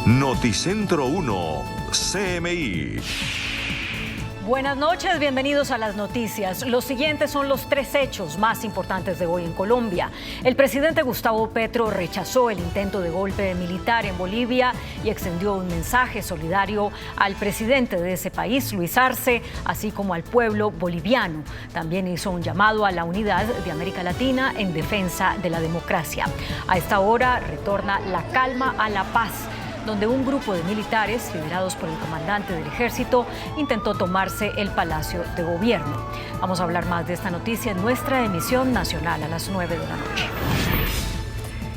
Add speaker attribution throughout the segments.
Speaker 1: Noticentro 1, CMI.
Speaker 2: Buenas noches, bienvenidos a las noticias. Los siguientes son los 3 hechos más importantes de hoy en Colombia. El presidente Gustavo Petro rechazó el intento de golpe militar en Bolivia y extendió un mensaje solidario al presidente de ese país, Luis Arce, así como al pueblo boliviano. También hizo un llamado a la unidad de América Latina en defensa de la democracia. A esta hora retorna la calma a la paz, donde un grupo de militares, liderados por el comandante del ejército, intentó tomarse el Palacio de Gobierno. Vamos a hablar más de esta noticia en nuestra emisión nacional a las 9 de la noche.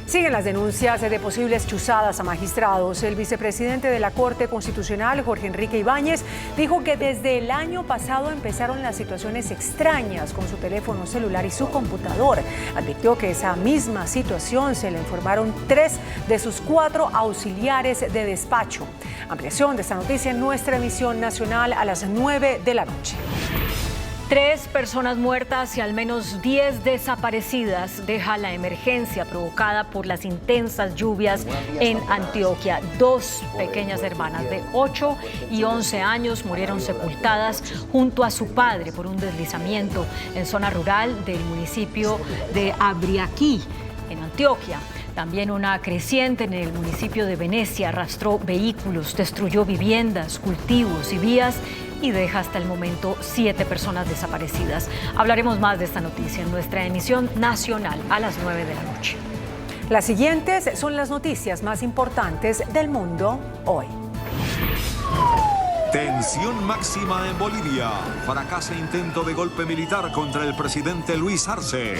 Speaker 3: Siguen las denuncias de posibles chuzadas a magistrados. El vicepresidente de la Corte Constitucional, Jorge Enrique Ibáñez, dijo que desde el año pasado empezaron las situaciones extrañas con su teléfono celular y su computador. Advirtió que esa misma situación se le informaron 3 de sus 4 auxiliares de despacho. Ampliación de esta noticia en nuestra emisión nacional a las 9 de la noche.
Speaker 2: 3 personas muertas y al menos 10 desaparecidas deja la emergencia provocada por las intensas lluvias en Antioquia. 2 pequeñas hermanas de 8 y 11 años murieron sepultadas junto a su padre por un deslizamiento en zona rural del municipio de Abriaquí, en Antioquia. También una creciente en el municipio de Venecia arrastró vehículos, destruyó viviendas, cultivos y vías y deja hasta el momento 7 personas desaparecidas. Hablaremos más de esta noticia en nuestra emisión nacional a las 9 de la noche.
Speaker 3: Las siguientes son las noticias más importantes del mundo hoy.
Speaker 1: Tensión máxima en Bolivia. Fracasa intento de golpe militar contra el presidente Luis Arce.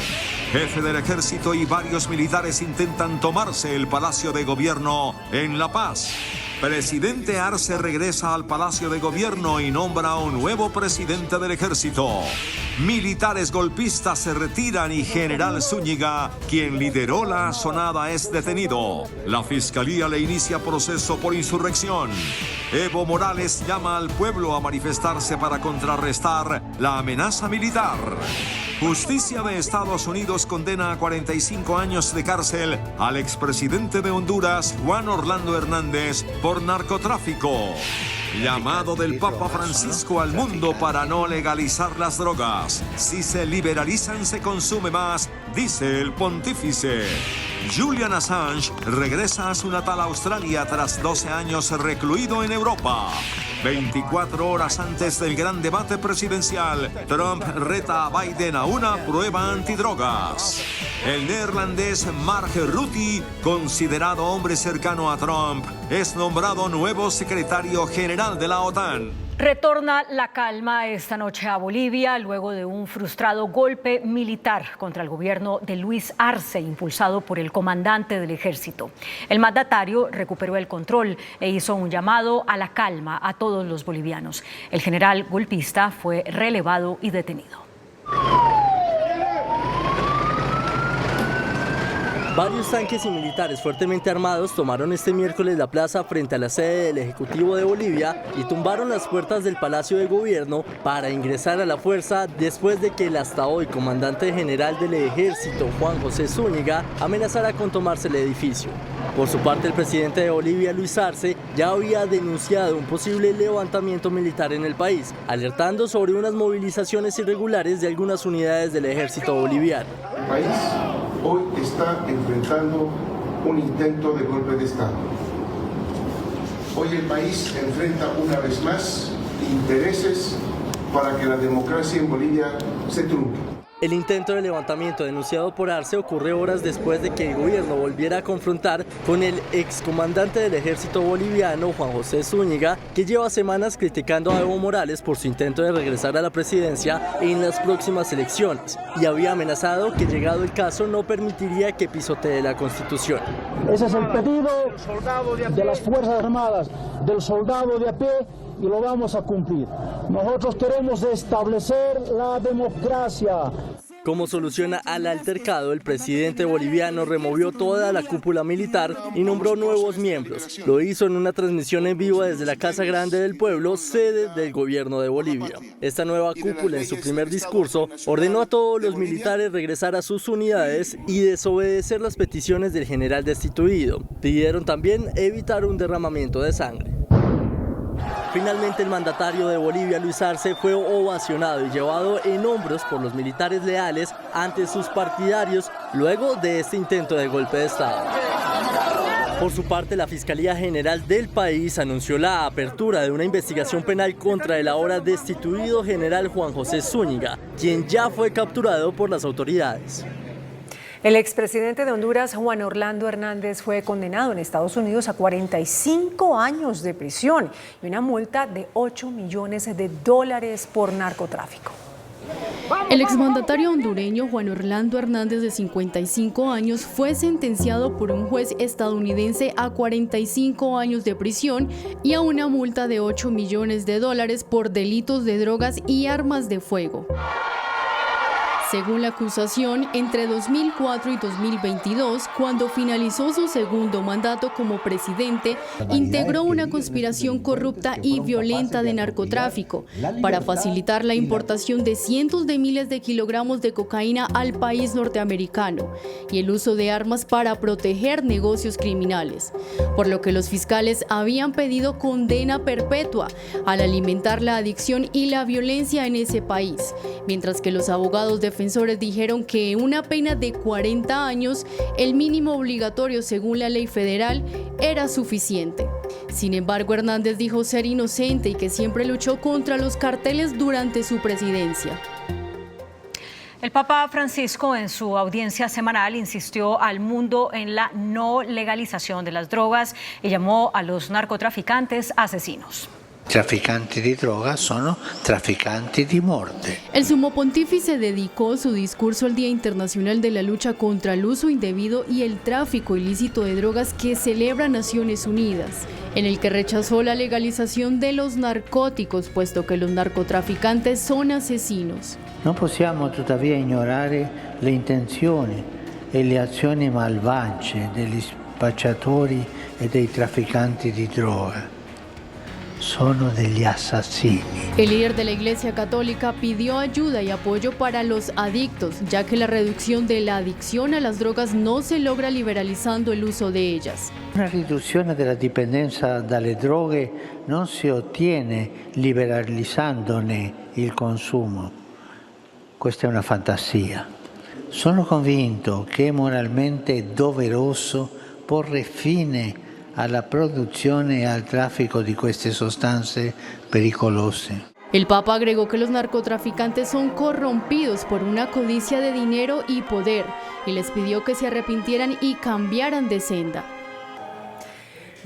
Speaker 1: Jefe del ejército y varios militares intentan tomarse el Palacio de Gobierno en La Paz. Presidente Arce regresa al Palacio de Gobierno y nombra a un nuevo presidente del ejército. Militares golpistas se retiran y General Zúñiga, quien lideró la asonada, es detenido. La fiscalía le inicia proceso por insurrección. Evo Morales llama al pueblo a manifestarse para contrarrestar la amenaza militar. Justicia de Estados Unidos condena a 45 años de cárcel al expresidente de Honduras, Juan Orlando Hernández, por narcotráfico. Llamado del Papa Francisco al mundo para no legalizar las drogas. Si se liberalizan, se consume más, dice el pontífice. Julian Assange regresa a su natal Australia tras 12 años recluido en Europa. 24 horas antes del gran debate presidencial, Trump reta a Biden a una prueba antidrogas. El neerlandés Mark Rutte, considerado hombre cercano a Trump, es nombrado nuevo secretario general de la OTAN.
Speaker 2: Retorna la calma esta noche a Bolivia luego de un frustrado golpe militar contra el gobierno de Luis Arce, impulsado por el comandante del ejército. El mandatario recuperó el control e hizo un llamado a la calma a todos los bolivianos. El general golpista fue relevado y detenido.
Speaker 4: Varios tanques y militares fuertemente armados tomaron este miércoles la plaza frente a la sede del Ejecutivo de Bolivia y tumbaron las puertas del Palacio de Gobierno para ingresar a la fuerza después de que el hasta hoy comandante general del Ejército, Juan José Zúñiga, amenazara con tomarse el edificio. Por su parte, el presidente de Bolivia, Luis Arce, ya había denunciado un posible levantamiento militar en el país, alertando sobre unas movilizaciones irregulares de algunas unidades del ejército boliviano.
Speaker 5: El país hoy está enfrentando un intento de golpe de Estado. Hoy el país enfrenta una vez más intereses para que la democracia en Bolivia se trunque.
Speaker 4: El intento de levantamiento denunciado por Arce ocurre horas después de que el gobierno volviera a confrontar con el excomandante del ejército boliviano, Juan José Zúñiga, que lleva semanas criticando a Evo Morales por su intento de regresar a la presidencia en las próximas elecciones y había amenazado que, llegado el caso, no permitiría que pisotee la Constitución.
Speaker 6: Ese es el pedido de las Fuerzas Armadas, del soldado de a pie, y lo vamos a cumplir. Nosotros queremos establecer la democracia.
Speaker 4: Como solución al altercado, el presidente boliviano removió toda la cúpula militar y nombró nuevos miembros. Lo hizo en una transmisión en vivo desde la Casa Grande del Pueblo, sede del gobierno de Bolivia. Esta nueva cúpula, en su primer discurso, ordenó a todos los militares regresar a sus unidades y desobedecer las peticiones del general destituido. Pidieron también evitar un derramamiento de sangre. Finalmente, el mandatario de Bolivia, Luis Arce, fue ovacionado y llevado en hombros por los militares leales ante sus partidarios luego de este intento de golpe de Estado. Por su parte, la Fiscalía General del país anunció la apertura de una investigación penal contra el ahora destituido general Juan José Zúñiga, quien ya fue capturado por las autoridades.
Speaker 3: El expresidente de Honduras, Juan Orlando Hernández, fue condenado en Estados Unidos a 45 años de prisión y una multa de $8 millones por narcotráfico.
Speaker 7: El exmandatario hondureño Juan Orlando Hernández, de 55 años, fue sentenciado por un juez estadounidense a 45 años de prisión y a una multa de $8 millones por delitos de drogas y armas de fuego. Según la acusación, entre 2004 y 2022, cuando finalizó su segundo mandato como presidente, integró una conspiración corrupta y violenta de narcotráfico para facilitar la importación de cientos de miles de kilogramos de cocaína al país norteamericano y el uso de armas para proteger negocios criminales, por lo que los fiscales habían pedido condena perpetua al alimentar la adicción y la violencia en ese país, mientras que los abogados defensores dijeron que una pena de 40 años, el mínimo obligatorio según la ley federal, era suficiente. Sin embargo, Hernández dijo ser inocente y que siempre luchó contra los carteles durante su presidencia.
Speaker 2: El Papa Francisco, en su audiencia semanal, insistió al mundo en la no legalización de las drogas y llamó a los narcotraficantes asesinos.
Speaker 8: Trafficanti di droga sono trafficanti di morte.
Speaker 7: El sumo pontífice dedicó su discurso al Día Internacional de la Lucha contra el Uso Indebido y el Tráfico Ilícito de Drogas que celebra Naciones Unidas, en el que rechazó la legalización de los narcóticos, puesto que los narcotraficantes son asesinos.
Speaker 8: Non possiamo tuttavia ignorare le intenzioni e le azioni malvagie degli spacciatori e dei trafficanti di droga. Sono degli assassini.
Speaker 7: El líder de la Iglesia Católica pidió ayuda y apoyo para los adictos, ya que la reducción de la adicción a las drogas no se logra liberalizando el uso de ellas.
Speaker 8: Una riduzione della dipendenza dalle droghe non si ottiene liberalizzandone il consumo. Questa è una fantasia. Sono convinto che è moralmente doveroso porre fine alla produzione e al traffico di queste sostanze pericolose.
Speaker 7: El Papa agregó que los narcotraficantes son corrompidos por una codicia de dinero y poder y les pidió que se arrepintieran y cambiaran de senda.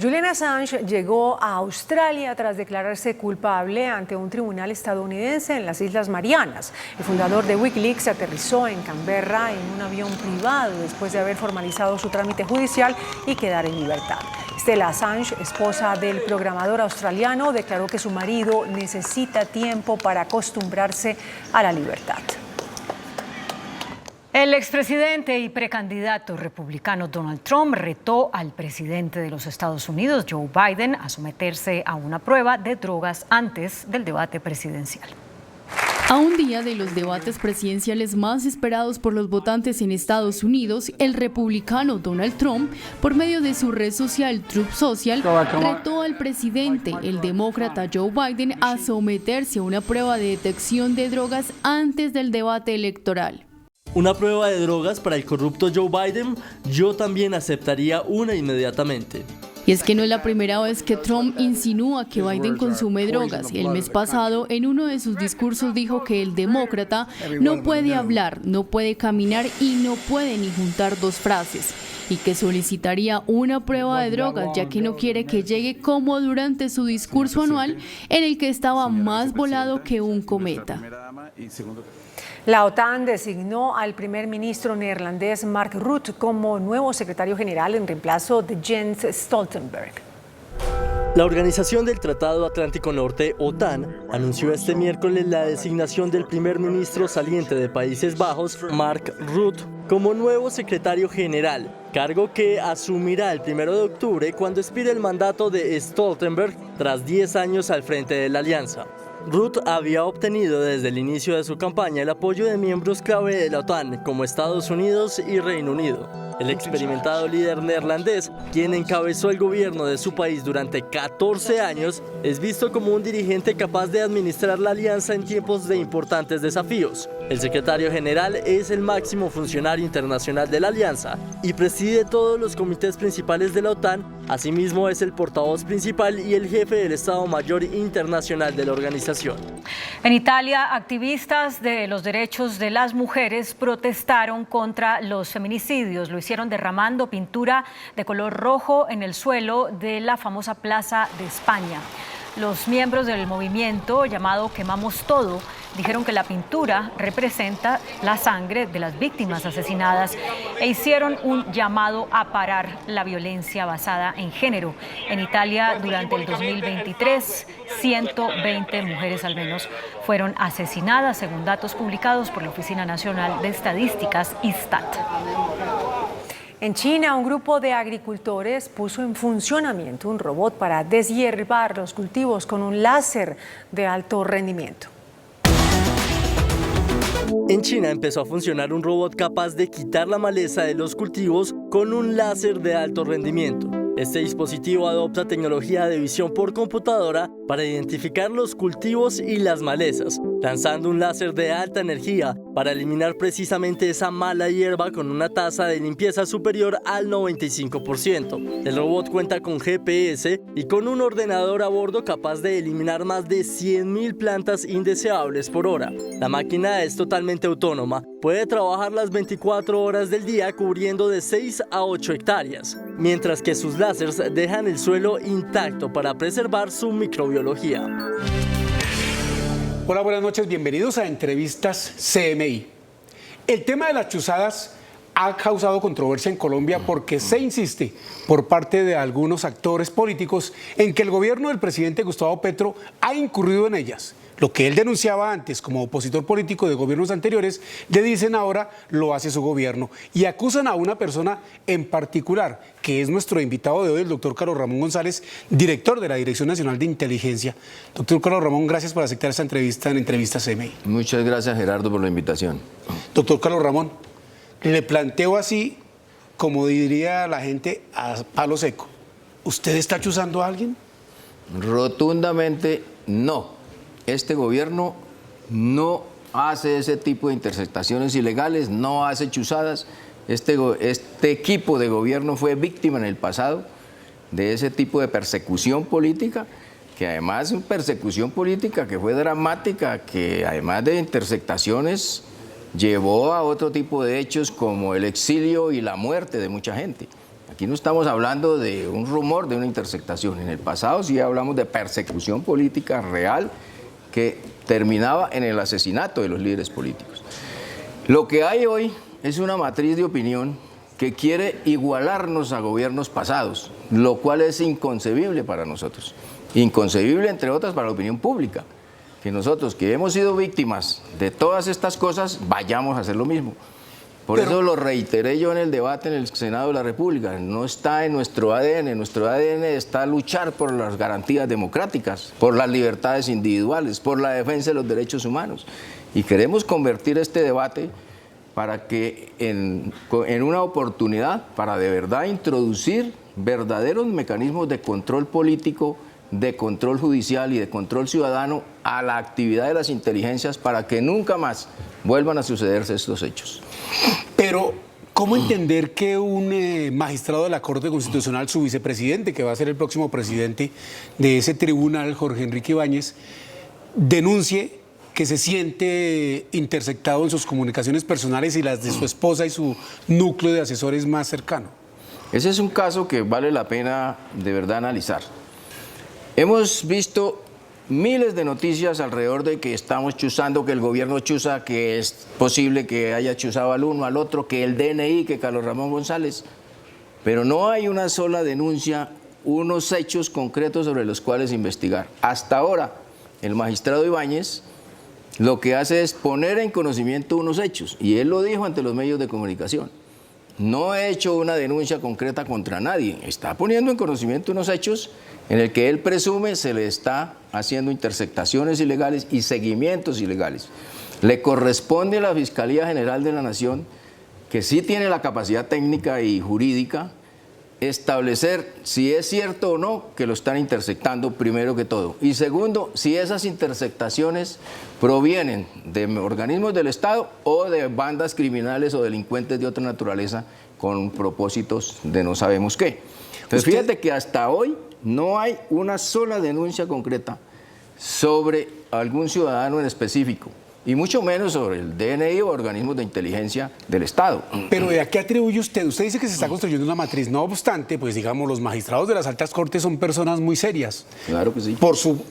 Speaker 3: Julian Assange llegó a Australia tras declararse culpable ante un tribunal estadounidense en las Islas Marianas. El fundador de Wikileaks aterrizó en Canberra en un avión privado después de haber formalizado su trámite judicial y quedar en libertad. Stella Assange, esposa del programador australiano, declaró que su marido necesita tiempo para acostumbrarse a la libertad.
Speaker 2: El expresidente y precandidato republicano Donald Trump retó al presidente de los Estados Unidos, Joe Biden, a someterse a una prueba de drogas antes del debate presidencial.
Speaker 7: A un día de los debates presidenciales más esperados por los votantes en Estados Unidos, el republicano Donald Trump, por medio de su red social Truth Social, retó al presidente, el demócrata Joe Biden, a someterse a una prueba de detección de drogas antes del debate electoral.
Speaker 4: ¿Una prueba de drogas para el corrupto Joe Biden? Yo también aceptaría una inmediatamente.
Speaker 7: Y es que no es la primera vez que Trump insinúa que Biden consume drogas. El mes pasado, en uno de sus discursos, dijo que el demócrata no puede hablar, no puede caminar y no puede ni juntar dos frases, y que solicitaría una prueba de drogas, ya que no quiere que llegue como durante su discurso anual, en el que estaba más volado que un cometa.
Speaker 3: La OTAN designó al primer ministro neerlandés Mark Rutte como nuevo secretario general en reemplazo de Jens Stoltenberg.
Speaker 4: La Organización del Tratado Atlántico Norte, OTAN, anunció este miércoles la designación del primer ministro saliente de Países Bajos, Mark Rutte, como nuevo secretario general, cargo que asumirá el 1 de octubre cuando expire el mandato de Stoltenberg tras 10 años al frente de la alianza. Rutte había obtenido desde el inicio de su campaña el apoyo de miembros clave de la OTAN como Estados Unidos y Reino Unido. El experimentado líder neerlandés, quien encabezó el gobierno de su país durante 14 años, es visto como un dirigente capaz de administrar la alianza en tiempos de importantes desafíos. El secretario general es el máximo funcionario internacional de la alianza y preside todos los comités principales de la OTAN. Asimismo, es el portavoz principal y el jefe del Estado Mayor Internacional de la organización.
Speaker 2: En Italia, activistas de los derechos de las mujeres protestaron contra los feminicidios. Lo hicieron derramando pintura de color rojo en el suelo de la famosa Plaza de España. Los miembros del movimiento llamado Quemamos Todo dijeron que la pintura representa la sangre de las víctimas asesinadas e hicieron un llamado a parar la violencia basada en género. En Italia, durante el 2023, 120 mujeres al menos fueron asesinadas, según datos publicados por la Oficina Nacional de Estadísticas, ISTAT.
Speaker 3: En China, un grupo de agricultores puso en funcionamiento un robot para deshiervar los cultivos con un láser de alto rendimiento.
Speaker 4: En China empezó a funcionar un robot capaz de quitar la maleza de los cultivos con un láser de alto rendimiento. Este dispositivo adopta tecnología de visión por computadora para identificar los cultivos y las malezas, lanzando un láser de alta energía para eliminar precisamente esa mala hierba con una tasa de limpieza superior al 95%. El robot cuenta con GPS y con un ordenador a bordo capaz de eliminar más de 100.000 plantas indeseables por hora. La máquina es totalmente autónoma, puede trabajar las 24 horas del día cubriendo de 6 a 8 hectáreas, mientras que sus láseres dejan el suelo intacto para preservar su microbiología.
Speaker 9: Hola, buenas noches, bienvenidos a Entrevistas CMI. El tema de las chuzadas ha causado controversia en Colombia porque se insiste por parte de algunos actores políticos en que el gobierno del presidente Gustavo Petro ha incurrido en ellas. Lo que él denunciaba antes como opositor político de gobiernos anteriores, le dicen ahora lo hace su gobierno y acusan a una persona en particular, que es nuestro invitado de hoy, el doctor Carlos Ramón González, director de la Dirección Nacional de Inteligencia. Doctor Carlos Ramón, gracias por aceptar esta entrevista en Entrevistas CMI.
Speaker 10: Muchas gracias, Gerardo, por la invitación.
Speaker 9: Doctor Carlos Ramón, le planteo así, como diría la gente, a palo seco. ¿Usted está chuzando a alguien?
Speaker 10: Rotundamente no. Este gobierno no hace ese tipo de interceptaciones ilegales, no hace chuzadas. Este equipo de gobierno fue víctima en el pasado de ese tipo de persecución política, que además es una persecución política que fue dramática, que además de interceptaciones llevó a otro tipo de hechos como el exilio y la muerte de mucha gente. Aquí no estamos hablando de un rumor de una interceptación. En el pasado sí hablamos de persecución política real que terminaba en el asesinato de los líderes políticos. Lo que hay hoy es una matriz de opinión que quiere igualarnos a gobiernos pasados, lo cual es inconcebible para nosotros. Inconcebible, entre otras, para la opinión pública. Que nosotros, que hemos sido víctimas de todas estas cosas, vayamos a hacer lo mismo. Por eso lo reiteré yo en el debate en el Senado de la República. No está en nuestro ADN. En nuestro ADN está luchar por las garantías democráticas, por las libertades individuales, por la defensa de los derechos humanos. Y queremos convertir este debate para que en una oportunidad para de verdad introducir verdaderos mecanismos de control político, de control judicial y de control ciudadano a la actividad de las inteligencias para que nunca más vuelvan a sucederse estos hechos.
Speaker 9: Pero, ¿cómo entender que un magistrado de la Corte Constitucional, su vicepresidente, que va a ser el próximo presidente de ese tribunal, Jorge Enrique Ibáñez, denuncie que se siente interceptado en sus comunicaciones personales y las de su esposa y su núcleo de asesores más cercano?
Speaker 10: Ese es un caso que vale la pena de verdad analizar. Hemos visto miles de noticias alrededor de que estamos chuzando, que el gobierno chuza, que es posible que haya chuzado al uno, al otro, que el DNI, que Carlos Ramón González. Pero no hay una sola denuncia unos hechos concretos sobre los cuales investigar. Hasta ahora, el magistrado Ibáñez lo que hace es poner en conocimiento unos hechos, y él lo dijo ante los medios de comunicación. No he hecho una denuncia concreta contra nadie, está poniendo en conocimiento unos hechos en el que él presume se le está haciendo interceptaciones ilegales y seguimientos ilegales. Le corresponde a la Fiscalía General de la Nación, que sí tiene la capacidad técnica y jurídica, establecer si es cierto o no que lo están interceptando, primero que todo. Y segundo, si esas interceptaciones provienen de organismos del Estado o de bandas criminales o delincuentes de otra naturaleza con propósitos de no sabemos qué. Entonces, fíjate que hasta hoy no hay una sola denuncia concreta sobre algún ciudadano en específico, y mucho menos sobre el DNI o organismos de inteligencia del Estado.
Speaker 9: Pero ¿a qué atribuye usted? Usted dice que se está construyendo una matriz. No obstante, pues digamos, los magistrados de las altas cortes son personas muy serias.
Speaker 10: Claro que sí.
Speaker 9: Por su,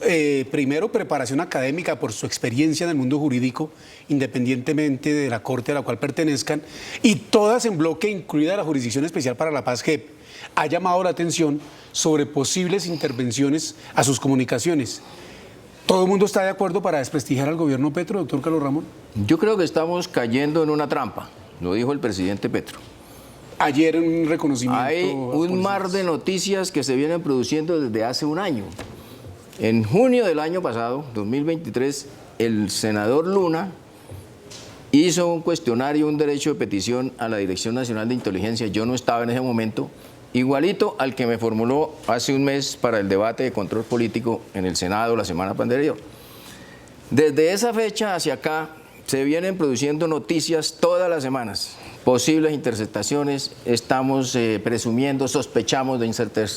Speaker 9: primero, preparación académica, por su experiencia en el mundo jurídico, independientemente de la corte a la cual pertenezcan, y todas en bloque, incluida la Jurisdicción Especial para la Paz, JEP, ha llamado la atención sobre posibles intervenciones a sus comunicaciones. ¿Todo el mundo está de acuerdo para desprestigiar al gobierno Petro, doctor Carlos Ramón?
Speaker 10: Yo creo que estamos cayendo en una trampa, lo dijo el presidente Petro.
Speaker 9: Ayer en un reconocimiento...
Speaker 10: Hay un mar de noticias que se vienen produciendo desde hace un año. En junio del año pasado, 2023, el senador Luna hizo un cuestionario, un derecho de petición a la Dirección Nacional de Inteligencia. Yo no estaba en ese momento, igualito al que me formuló hace un mes para el debate de control político en el Senado la semana anterior. Desde esa fecha hacia acá se vienen produciendo noticias todas las semanas, posibles interceptaciones, estamos presumiendo, sospechamos de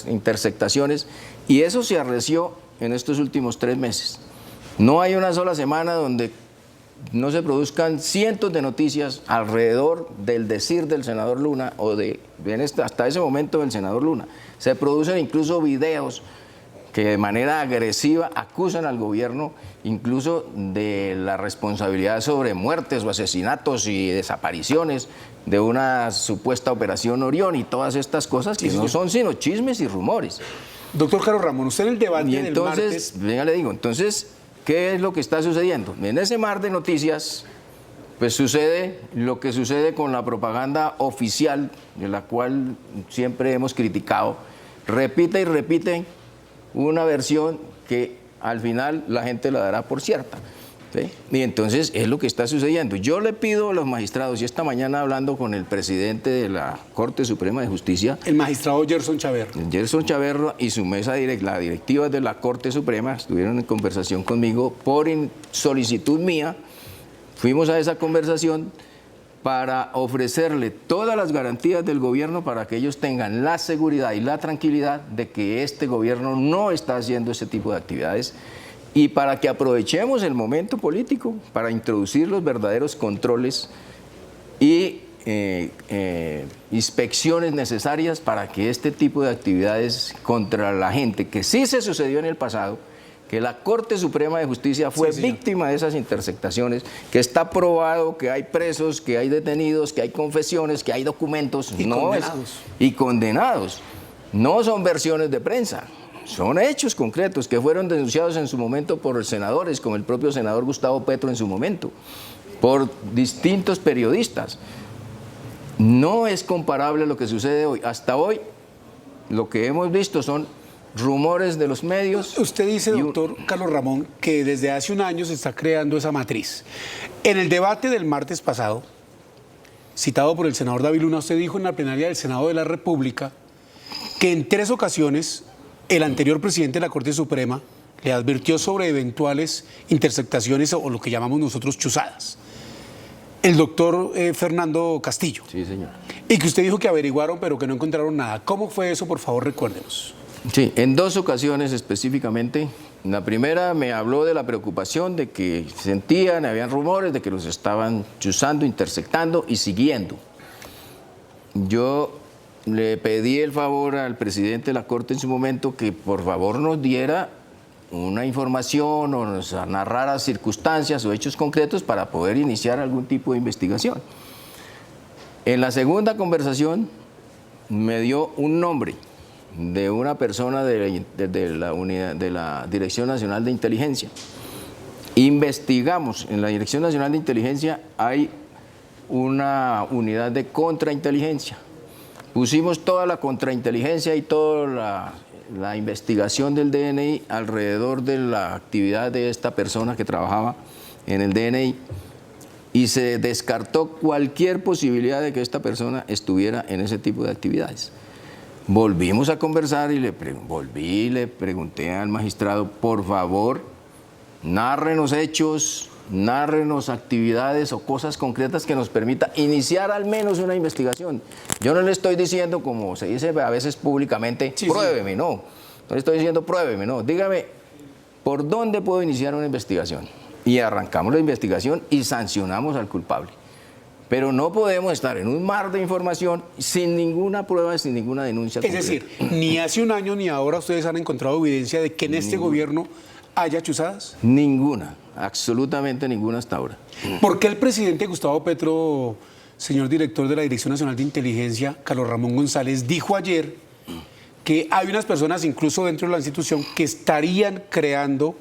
Speaker 10: interceptaciones, y eso se arreció en estos últimos 3 meses. No hay una sola semana donde no se produzcan cientos de noticias alrededor del decir del senador Luna o hasta ese momento del senador Luna. Se producen incluso videos que de manera agresiva acusan al gobierno incluso de la responsabilidad sobre muertes o asesinatos y desapariciones de una supuesta operación Orión y todas estas cosas que no son sino chismes y rumores.
Speaker 9: Doctor Carlos Ramón, usted en el debate
Speaker 10: y entonces,
Speaker 9: del martes...
Speaker 10: venga, le digo, entonces, ¿qué es lo que está sucediendo? En ese mar de noticias, pues sucede lo que sucede con la propaganda oficial, de la cual siempre hemos criticado. Repite y repite una versión que al final la gente la dará por cierta, ¿sí? Y entonces es lo que está sucediendo. Yo le pido a los magistrados, y esta mañana hablando con el presidente de la Corte Suprema de Justicia,
Speaker 9: el magistrado Gerson Chaverro.
Speaker 10: Gerson Chaverro y su mesa la directiva de la Corte Suprema estuvieron en conversación conmigo por solicitud mía. Fuimos a esa conversación para ofrecerle todas las garantías del gobierno para que ellos tengan la seguridad y la tranquilidad de que este gobierno no está haciendo ese tipo de actividades, y para que aprovechemos el momento político para introducir los verdaderos controles y inspecciones necesarias para que este tipo de actividades contra la gente, que sí se sucedió en el pasado, que la Corte Suprema de Justicia fue víctima de esas interceptaciones, que está probado que hay presos, que hay detenidos, que hay confesiones, que hay documentos y condenados. No son versiones de prensa, son hechos concretos que fueron denunciados en su momento por senadores, como el propio senador Gustavo Petro en su momento, por distintos periodistas. No es comparable lo que sucede hoy. Hasta hoy lo que hemos visto son rumores de los medios.
Speaker 9: Usted dice, doctor Carlos Ramón, que desde hace un año se está creando esa matriz. En el debate del martes pasado, citado por el senador David Luna, usted dijo en la plenaria del Senado de la República que en 3 ocasiones el anterior presidente de la Corte Suprema le advirtió sobre eventuales interceptaciones o lo que llamamos nosotros chuzadas. El doctor Fernando Castillo.
Speaker 10: Sí, señor.
Speaker 9: Y que usted dijo que averiguaron pero que no encontraron nada. ¿Cómo fue eso? Por favor, recuérdenos.
Speaker 10: Sí, en 2 ocasiones específicamente. La primera me habló de la preocupación de que sentían, habían rumores de que los estaban chuzando, interceptando y siguiendo. Yo le pedí el favor al presidente de la Corte en su momento que por favor nos diera una información o nos narrara circunstancias o hechos concretos para poder iniciar algún tipo de investigación. En la segunda conversación me dio un nombre de una persona de la Dirección Nacional de Inteligencia. Investigamos, en la Dirección Nacional de Inteligencia hay una unidad de contrainteligencia. Pusimos toda la contrainteligencia y toda la investigación del DNI alrededor de la actividad de esta persona que trabajaba en el DNI y se descartó cualquier posibilidad de que esta persona estuviera en ese tipo de actividades. Volvimos a conversar y le pregunté al magistrado, por favor, nárrenos hechos, nárrenos actividades o cosas concretas que nos permita iniciar al menos una investigación. Yo no le estoy diciendo, como se dice a veces públicamente, pruébeme, no. No le estoy diciendo pruébeme, no. Dígame, ¿por dónde puedo iniciar una investigación? Y arrancamos la investigación y sancionamos al culpable. Pero no podemos estar en un mar de información sin ninguna prueba, sin ninguna denuncia concreta.
Speaker 9: Es decir, ni hace un año ni ahora ustedes han encontrado evidencia de que en este gobierno haya chuzadas.
Speaker 10: Ninguna, absolutamente ninguna hasta ahora.
Speaker 9: ¿Por qué el presidente Gustavo Petro, señor director de la Dirección Nacional de Inteligencia, Carlos Ramón González, dijo ayer que hay unas personas, incluso dentro de la institución, que estarían creando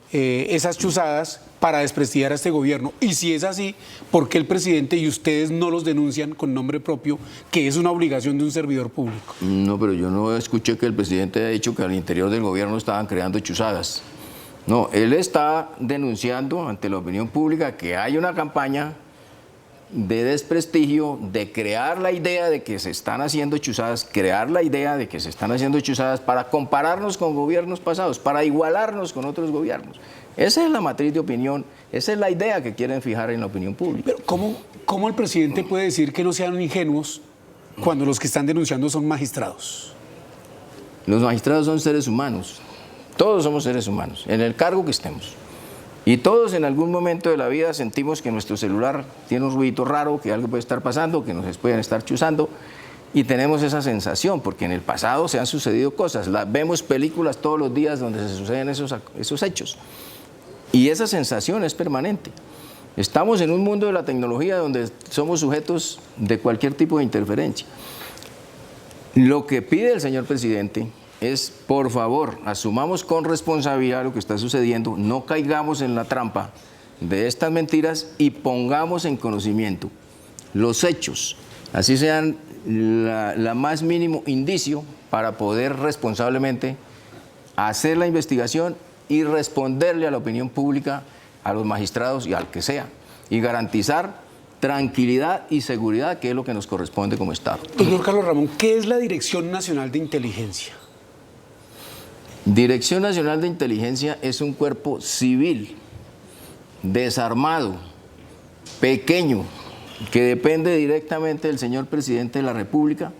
Speaker 9: esas chuzadas para desprestigiar a este gobierno? Y si es así, ¿por qué el presidente y ustedes no los denuncian con nombre propio, que es una obligación de un servidor público?
Speaker 10: No, pero yo no escuché que el presidente haya dicho que al interior del gobierno estaban creando chuzadas. No, él está denunciando ante la opinión pública que hay una campaña de desprestigio, de crear la idea de que se están haciendo chuzadas, para compararnos con gobiernos pasados, para igualarnos con otros gobiernos. Esa es la matriz de opinión, esa es la idea que quieren fijar en la opinión pública.
Speaker 9: Pero ¿cómo el presidente puede decir que no sean ingenuos cuando los que están denunciando son magistrados?
Speaker 10: Los magistrados son seres humanos, todos somos seres humanos, en el cargo que estemos. Y todos en algún momento de la vida sentimos que nuestro celular tiene un ruidito raro, que algo puede estar pasando, que nos pueden estar chuzando, y tenemos esa sensación, porque en el pasado se han sucedido cosas. Vemos películas todos los días donde se suceden esos hechos. Y esa sensación es permanente. Estamos en un mundo de la tecnología donde somos sujetos de cualquier tipo de interferencia. Lo que pide el señor presidente es, por favor, asumamos con responsabilidad lo que está sucediendo, no caigamos en la trampa de estas mentiras y pongamos en conocimiento los hechos, así sean la más mínimo indicio para poder responsablemente hacer la investigación y responderle a la opinión pública, a los magistrados y al que sea, y garantizar tranquilidad y seguridad, que es lo que nos corresponde como Estado.
Speaker 9: Doctor Carlos Ramón, ¿qué es la Dirección Nacional de Inteligencia?
Speaker 10: Dirección Nacional de Inteligencia es un cuerpo civil, desarmado, pequeño, que depende directamente del señor presidente de la República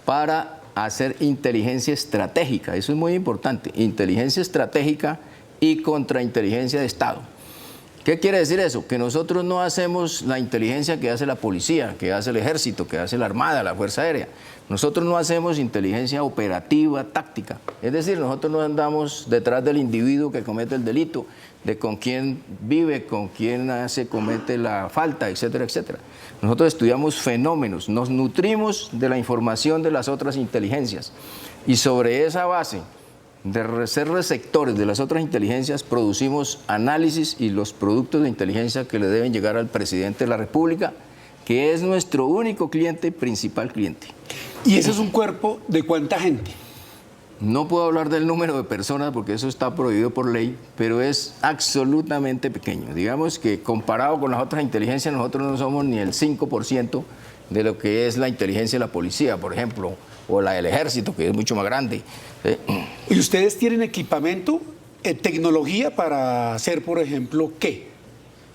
Speaker 10: para hacer inteligencia estratégica. Eso es muy importante, inteligencia estratégica y contrainteligencia de Estado. ¿Qué quiere decir eso? Que nosotros no hacemos la inteligencia que hace la policía, que hace el ejército, que hace la armada, la fuerza aérea. Nosotros no hacemos inteligencia operativa, táctica. Es decir, nosotros no andamos detrás del individuo que comete el delito, de con quién vive, con quién comete la falta, etcétera, etcétera. Nosotros estudiamos fenómenos, nos nutrimos de la información de las otras inteligencias y sobre esa base de ser receptores de las otras inteligencias, producimos análisis y los productos de inteligencia que le deben llegar al presidente de la República, que es nuestro único cliente, principal cliente.
Speaker 9: ¿Y ese es un cuerpo de cuánta gente?
Speaker 10: No puedo hablar del número de personas porque eso está prohibido por ley, pero es absolutamente pequeño. Digamos que comparado con las otras inteligencias, nosotros no somos ni el 5% de lo que es la inteligencia de la policía, por ejemplo, o la del ejército, que es mucho más grande.
Speaker 9: ¿Y ustedes tienen equipamiento, tecnología para hacer, por ejemplo, qué?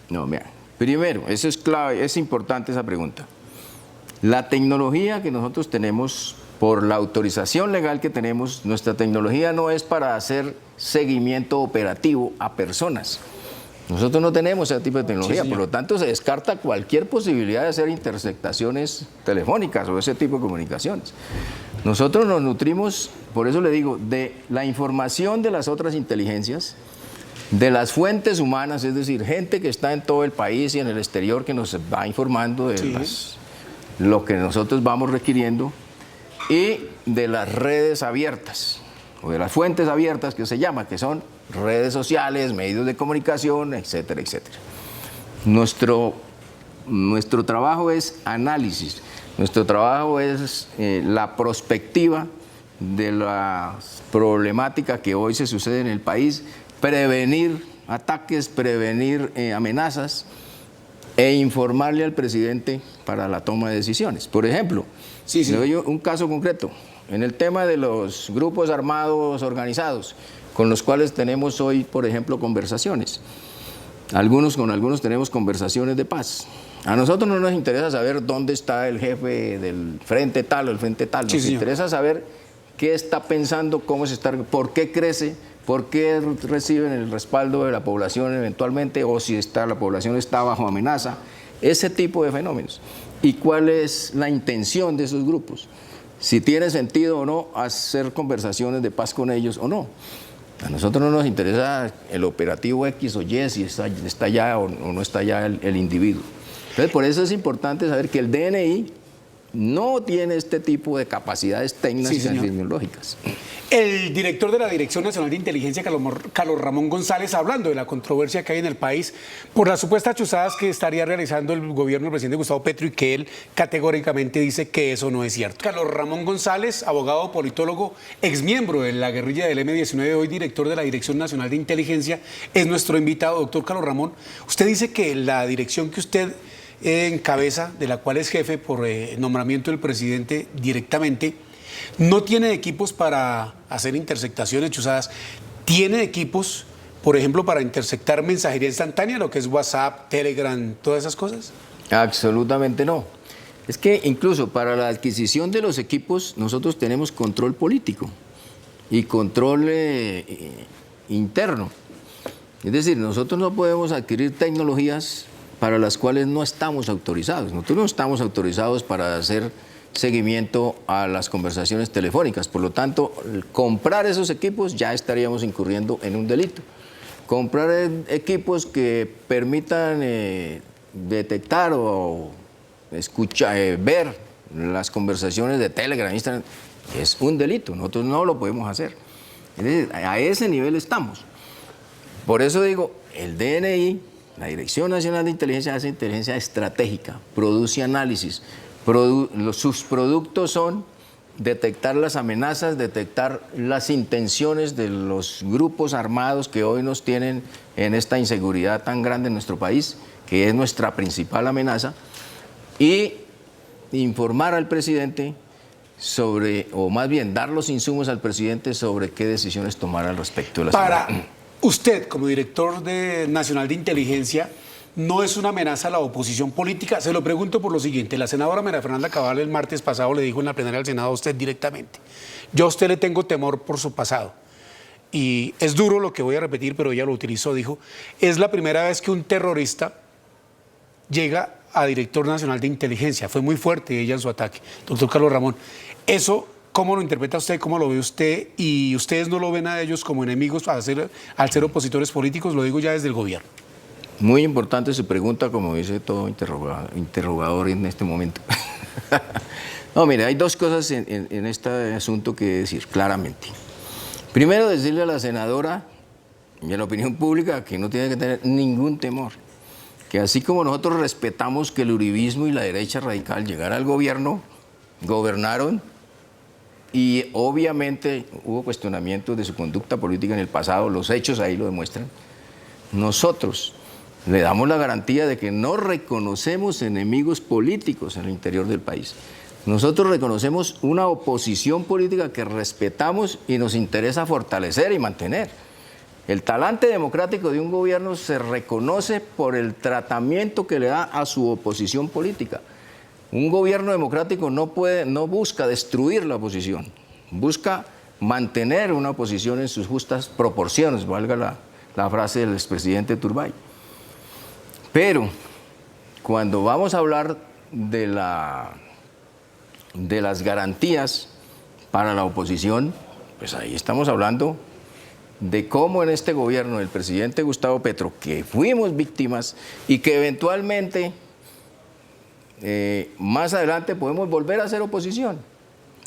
Speaker 10: No, mira, primero, eso es clave, es importante esa pregunta. La tecnología que nosotros tenemos, por la autorización legal que tenemos, nuestra tecnología no es para hacer seguimiento operativo a personas. Nosotros no tenemos ese tipo de tecnología, por lo tanto se descarta cualquier posibilidad de hacer interceptaciones telefónicas o ese tipo de comunicaciones. Nosotros nos nutrimos, por eso le digo, de la información de las otras inteligencias, de las fuentes humanas, es decir, gente que está en todo el país y en el exterior que nos va informando de lo que nosotros vamos requiriendo, y de las redes abiertas, o de las fuentes abiertas que se llama, que son redes sociales, medios de comunicación, etcétera, etcétera. Nuestro trabajo es análisis, nuestro trabajo es la prospectiva de la problemática que hoy se sucede en el país, prevenir ataques, prevenir amenazas e informarle al presidente para la toma de decisiones. Por ejemplo, le doy un caso concreto, en el tema de los grupos armados organizados, con los cuales tenemos hoy, por ejemplo, conversaciones. Con algunos tenemos conversaciones de paz. A nosotros no nos interesa saber dónde está el jefe del frente tal o el frente tal. Nos interesa saber qué está pensando, cómo se está, por qué crece, por qué reciben el respaldo de la población eventualmente, o si la población está bajo amenaza. Ese tipo de fenómenos. ¿Y cuál es la intención de esos grupos? Si tiene sentido o no hacer conversaciones de paz con ellos o no. A nosotros no nos interesa el operativo X o Y, si está allá o no está allá el individuo. Entonces, por eso es importante saber que el DNI no tiene este tipo de capacidades técnicas y tecnológicas.
Speaker 9: El director de la Dirección Nacional de Inteligencia, Carlos Ramón González, hablando de la controversia que hay en el país por las supuestas chuzadas que estaría realizando el gobierno del presidente Gustavo Petro, y que él categóricamente dice que eso no es cierto. Carlos Ramón González, abogado, politólogo, exmiembro de la guerrilla del M-19, hoy director de la Dirección Nacional de Inteligencia, es nuestro invitado. Doctor Carlos Ramón, usted dice que la dirección que usted encabeza, de la cual es jefe por nombramiento del presidente directamente, no tiene equipos para hacer interceptaciones, chuzadas. Tiene equipos, por ejemplo, para interceptar mensajería instantánea, lo que es WhatsApp, Telegram, todas esas cosas.
Speaker 10: Absolutamente no. Es que incluso para la adquisición de los equipos nosotros tenemos control político y control interno. Es decir, nosotros no podemos adquirir tecnologías para las cuales no estamos autorizados. Nosotros no estamos autorizados para hacer seguimiento a las conversaciones telefónicas. Por lo tanto, comprar esos equipos ya estaríamos incurriendo en un delito. Comprar equipos que permitan detectar o ver las conversaciones de Telegram, Instagram, es un delito. Nosotros no lo podemos hacer. Es decir, a ese nivel estamos. Por eso digo, el DNI, la Dirección Nacional de Inteligencia, hace inteligencia estratégica, produce análisis. Sus productos son detectar las amenazas, detectar las intenciones de los grupos armados que hoy nos tienen en esta inseguridad tan grande en nuestro país, que es nuestra principal amenaza, y informar al presidente sobre, o más bien dar los insumos al presidente sobre qué decisiones tomar al respecto de la
Speaker 9: Para usted, como director nacional de inteligencia, ¿no es una amenaza a la oposición política? Se lo pregunto por lo siguiente. La senadora María Fernanda Cabal el martes pasado le dijo en la plenaria del Senado a usted directamente: yo a usted le tengo temor por su pasado. Y es duro lo que voy a repetir, pero ella lo utilizó. Dijo, es la primera vez que un terrorista llega a director nacional de inteligencia. Fue muy fuerte ella en su ataque. Doctor Carlos Ramón, ¿eso cómo lo interpreta usted, cómo lo ve usted? ¿Y ustedes no lo ven a ellos como enemigos al ser opositores políticos? Lo digo ya desde el gobierno.
Speaker 10: Muy importante su pregunta, como dice todo interrogador en este momento. No, mire, hay dos cosas en este asunto que decir claramente. Primero, decirle a la senadora y a la opinión pública que no tiene que tener ningún temor. Que así como nosotros respetamos que el uribismo y la derecha radical llegara al gobierno, gobernaron, y obviamente hubo cuestionamientos de su conducta política en el pasado, los hechos ahí lo demuestran. Nosotros le damos la garantía de que no reconocemos enemigos políticos en el interior del país. Nosotros reconocemos una oposición política que respetamos y nos interesa fortalecer y mantener. El talante democrático de un gobierno se reconoce por el tratamiento que le da a su oposición política. Un gobierno democrático no busca destruir la oposición, busca mantener una oposición en sus justas proporciones, valga la frase del expresidente Turbay. Pero cuando vamos a hablar de las garantías para la oposición, pues ahí estamos hablando de cómo en este gobierno del presidente Gustavo Petro, que fuimos víctimas y que eventualmente más adelante podemos volver a ser oposición.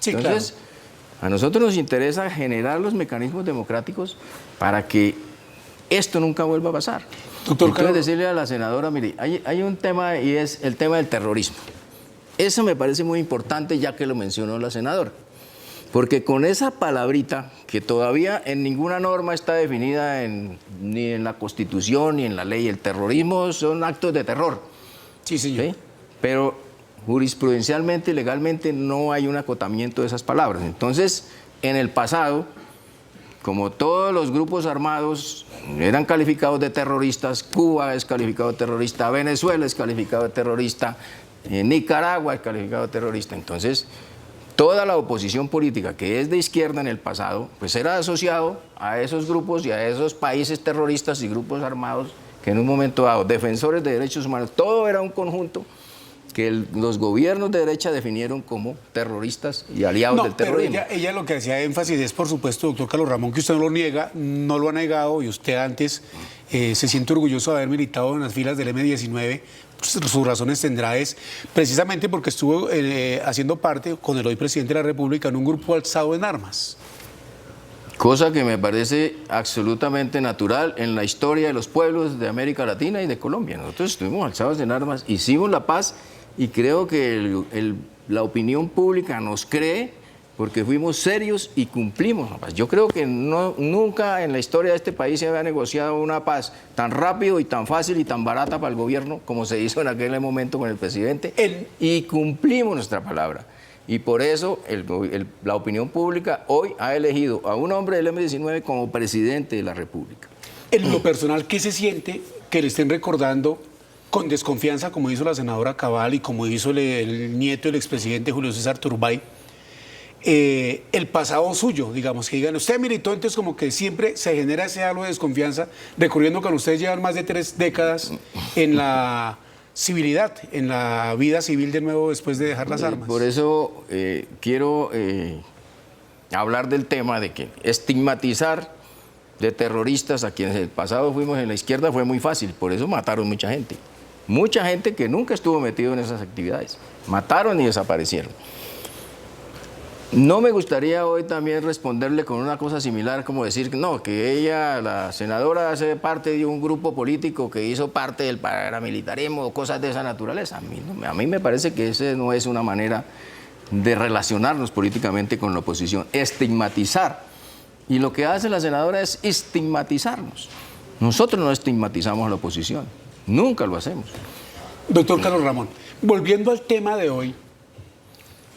Speaker 9: Sí,
Speaker 10: Entonces,
Speaker 9: claro.
Speaker 10: A nosotros nos interesa generar los mecanismos democráticos para que esto nunca vuelva a pasar.
Speaker 9: Doctor
Speaker 10: Quiero
Speaker 9: Carlos,
Speaker 10: decirle a la senadora, mire, hay un tema y es el tema del terrorismo. Eso me parece muy importante ya que lo mencionó la senadora. Porque con esa palabrita, que todavía en ninguna norma está definida ni en la Constitución ni en la ley, el terrorismo son actos de terror.
Speaker 9: sí, señor.
Speaker 10: ¿Sí? Pero jurisprudencialmente y legalmente no hay un acotamiento de esas palabras. Entonces, en el pasado, como todos los grupos armados eran calificados de terroristas, Cuba es calificado de terrorista, Venezuela es calificado de terrorista, Nicaragua es calificado de terrorista. Entonces, toda la oposición política que es de izquierda en el pasado, pues era asociado a esos grupos y a esos países terroristas y grupos armados que en un momento dado, defensores de derechos humanos, todo era un conjunto que los gobiernos de derecha definieron como terroristas y aliados del terrorismo.
Speaker 9: Pero ella lo que hacía énfasis es, por supuesto, doctor Carlos Ramón, que usted no lo niega, no lo ha negado, y usted antes se siente orgulloso de haber militado en las filas del M-19, sus razones tendrá, es precisamente porque estuvo haciendo parte con el hoy presidente de la República en un grupo alzado en armas.
Speaker 10: Cosa que me parece absolutamente natural en la historia de los pueblos de América Latina y de Colombia. Nosotros estuvimos alzados en armas, hicimos la paz y creo que la opinión pública nos cree porque fuimos serios y cumplimos la paz. Yo creo que nunca en la historia de este país se había negociado una paz tan rápido y tan fácil y tan barata para el gobierno como se hizo en aquel momento con el presidente y cumplimos nuestra palabra. Y por eso la opinión pública hoy ha elegido a un hombre del M-19 como presidente de la República.
Speaker 9: En lo personal, ¿qué se siente que le estén recordando con desconfianza, como hizo la senadora Cabal y como hizo el nieto del expresidente Julio César Turbay, el pasado suyo? Digamos, que digan, usted militó, entonces como que siempre se genera ese halo de desconfianza, recurriendo que ustedes llevan más de 3 décadas en la civilidad, en la vida civil de nuevo después de dejar las armas.
Speaker 10: Por eso quiero hablar del tema de que estigmatizar de terroristas a quienes en el pasado fuimos en la izquierda fue muy fácil, por eso mataron mucha gente. Mucha gente que nunca estuvo metido en esas actividades. Mataron y desaparecieron. No me gustaría hoy también responderle con una cosa similar, como decir, no, que ella, la senadora, hace parte de un grupo político que hizo parte del paramilitarismo o cosas de esa naturaleza. A mí me parece que esa no es una manera de relacionarnos políticamente con la oposición. Estigmatizar. Y lo que hace la senadora es estigmatizarnos. Nosotros no estigmatizamos a la oposición. Nunca lo hacemos.
Speaker 9: Doctor Carlos Ramón, volviendo al tema de hoy,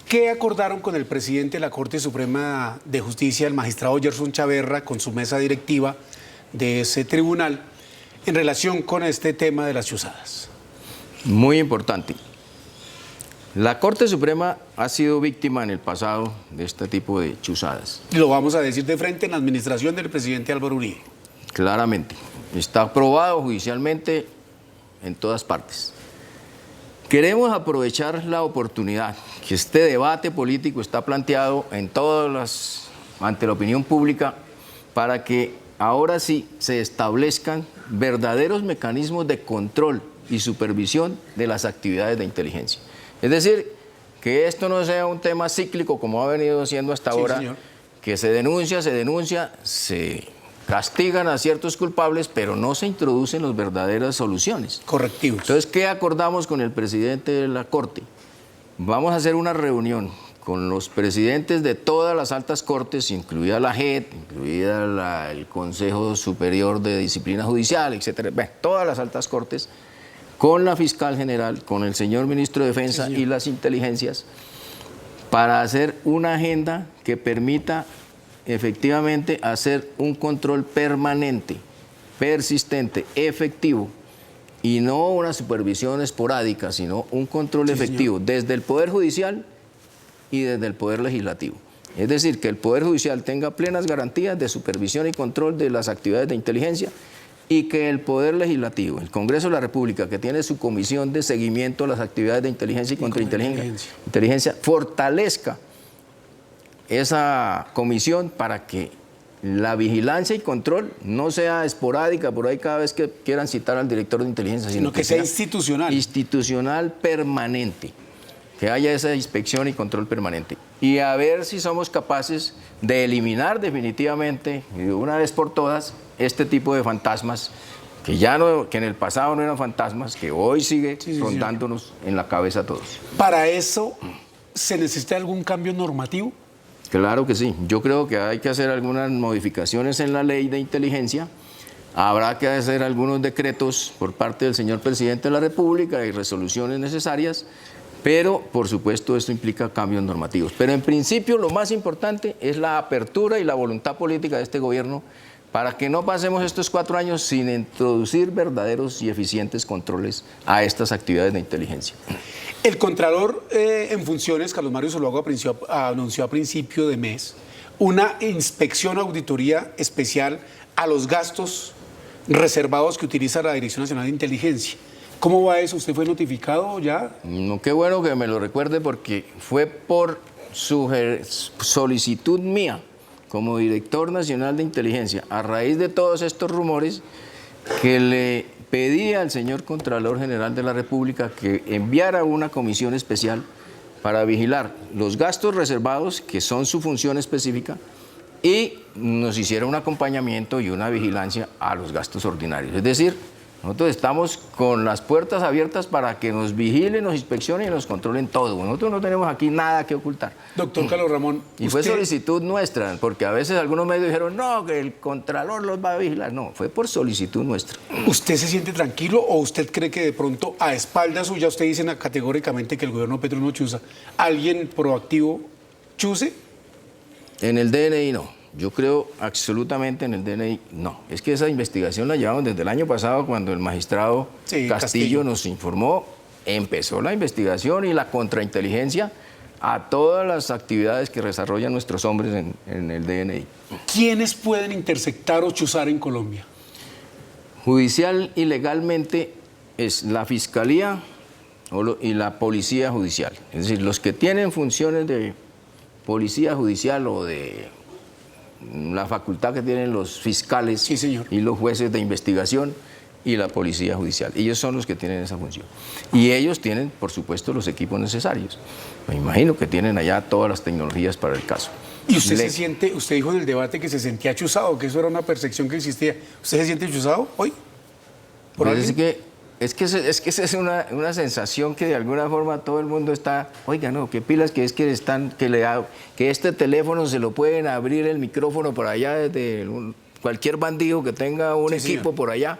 Speaker 9: ¿qué acordaron con el presidente de la Corte Suprema de Justicia, el magistrado Gerson Chaverra, con su mesa directiva de ese tribunal en relación con este tema de las chuzadas?
Speaker 10: Muy importante. La Corte Suprema ha sido víctima en el pasado de este tipo de chuzadas.
Speaker 9: Lo vamos a decir de frente en la administración del presidente Álvaro Uribe.
Speaker 10: Claramente. Está aprobado judicialmente en todas partes. Queremos aprovechar la oportunidad que este debate político está planteado ante la opinión pública para que ahora sí se establezcan verdaderos mecanismos de control y supervisión de las actividades de inteligencia. Es decir, que esto no sea un tema cíclico como ha venido siendo hasta ahora,
Speaker 9: señor.
Speaker 10: Que se denuncia, se castigan a ciertos culpables, pero no se introducen las verdaderas soluciones.
Speaker 9: Correctivos.
Speaker 10: Entonces, ¿qué acordamos con el presidente de la Corte? Vamos a hacer una reunión con los presidentes de todas las altas cortes, incluida la JEP, incluida el Consejo Superior de Disciplina Judicial, etcétera, todas las altas cortes, con la fiscal general, con el señor ministro de Defensa y las inteligencias, para hacer una agenda que permita efectivamente hacer un control permanente, persistente, efectivo, y no una supervisión esporádica, sino un control efectivo desde el Poder Judicial y desde el Poder Legislativo. Es decir, que el Poder Judicial tenga plenas garantías de supervisión y control de las actividades de inteligencia y que el Poder Legislativo, el Congreso de la República, que tiene su comisión de seguimiento a las actividades de inteligencia y contrainteligencia, fortalezca esa comisión para que la vigilancia y control no sea esporádica por ahí cada vez que quieran citar al director de inteligencia, sino
Speaker 9: que sea institucional.
Speaker 10: Institucional permanente. que haya esa inspección y control permanente. Y a ver si somos capaces de eliminar definitivamente, y de una vez por todas, este tipo de fantasmas que en el pasado no eran fantasmas, que hoy sigue rondándonos en la cabeza a todos.
Speaker 9: ¿Para eso se necesita algún cambio normativo?
Speaker 10: Claro que sí. Yo creo que hay que hacer algunas modificaciones en la ley de inteligencia. Habrá que hacer algunos decretos por parte del señor presidente de la República y resoluciones necesarias, pero por supuesto esto implica cambios normativos. Pero en principio lo más importante es la apertura y la voluntad política de este gobierno para que no pasemos estos 4 años sin introducir verdaderos y eficientes controles a estas actividades de inteligencia.
Speaker 9: El Contralor en funciones, Carlos Mario Zuluaga, anunció a principio de mes una inspección, auditoría especial a los gastos reservados que utiliza la Dirección Nacional de Inteligencia. ¿Cómo va eso? ¿Usted fue notificado ya?
Speaker 10: No, qué bueno que me lo recuerde porque fue por solicitud mía como director nacional de inteligencia, a raíz de todos estos rumores, que le pedí al señor Contralor General de la República que enviara una comisión especial para vigilar los gastos reservados, que son su función específica, y nos hiciera un acompañamiento y una vigilancia a los gastos ordinarios. Es decir, nosotros estamos con las puertas abiertas para que nos vigilen, nos inspeccionen y nos controlen todo. Nosotros no tenemos aquí nada que ocultar.
Speaker 9: Doctor Carlos Ramón.
Speaker 10: Y fue solicitud nuestra, porque a veces algunos medios dijeron, no, que el Contralor los va a vigilar. No, fue por solicitud nuestra.
Speaker 9: ¿Usted se siente tranquilo o usted cree que de pronto a espaldas suya usted dice categóricamente que el gobierno Petro no chuza? ¿Alguien proactivo chuse?
Speaker 10: En el DNI no. Yo creo absolutamente en el DNI, no. Es que esa investigación la llevamos desde el año pasado, cuando el magistrado Castillo nos informó, empezó la investigación y la contrainteligencia a todas las actividades que desarrollan nuestros hombres en el DNI.
Speaker 9: ¿Quiénes pueden interceptar o chuzar en Colombia?
Speaker 10: Judicial y legalmente es la Fiscalía y la Policía Judicial. Es decir, los que tienen funciones de Policía Judicial o de la facultad que tienen los fiscales y los jueces de investigación y la Policía Judicial. Ellos son los que tienen esa función. Y ellos tienen, por supuesto, los equipos necesarios. Me imagino que tienen allá todas las tecnologías para el caso.
Speaker 9: ¿Y usted se siente, usted dijo en el debate que se sentía chuzado, que eso era una percepción que existía? ¿Usted se siente chuzado hoy?
Speaker 10: Es que esa es una sensación que de alguna forma todo el mundo está, oiga, no, qué pilas que es que que este teléfono se lo pueden abrir el micrófono por allá desde cualquier bandido que tenga un equipo por allá,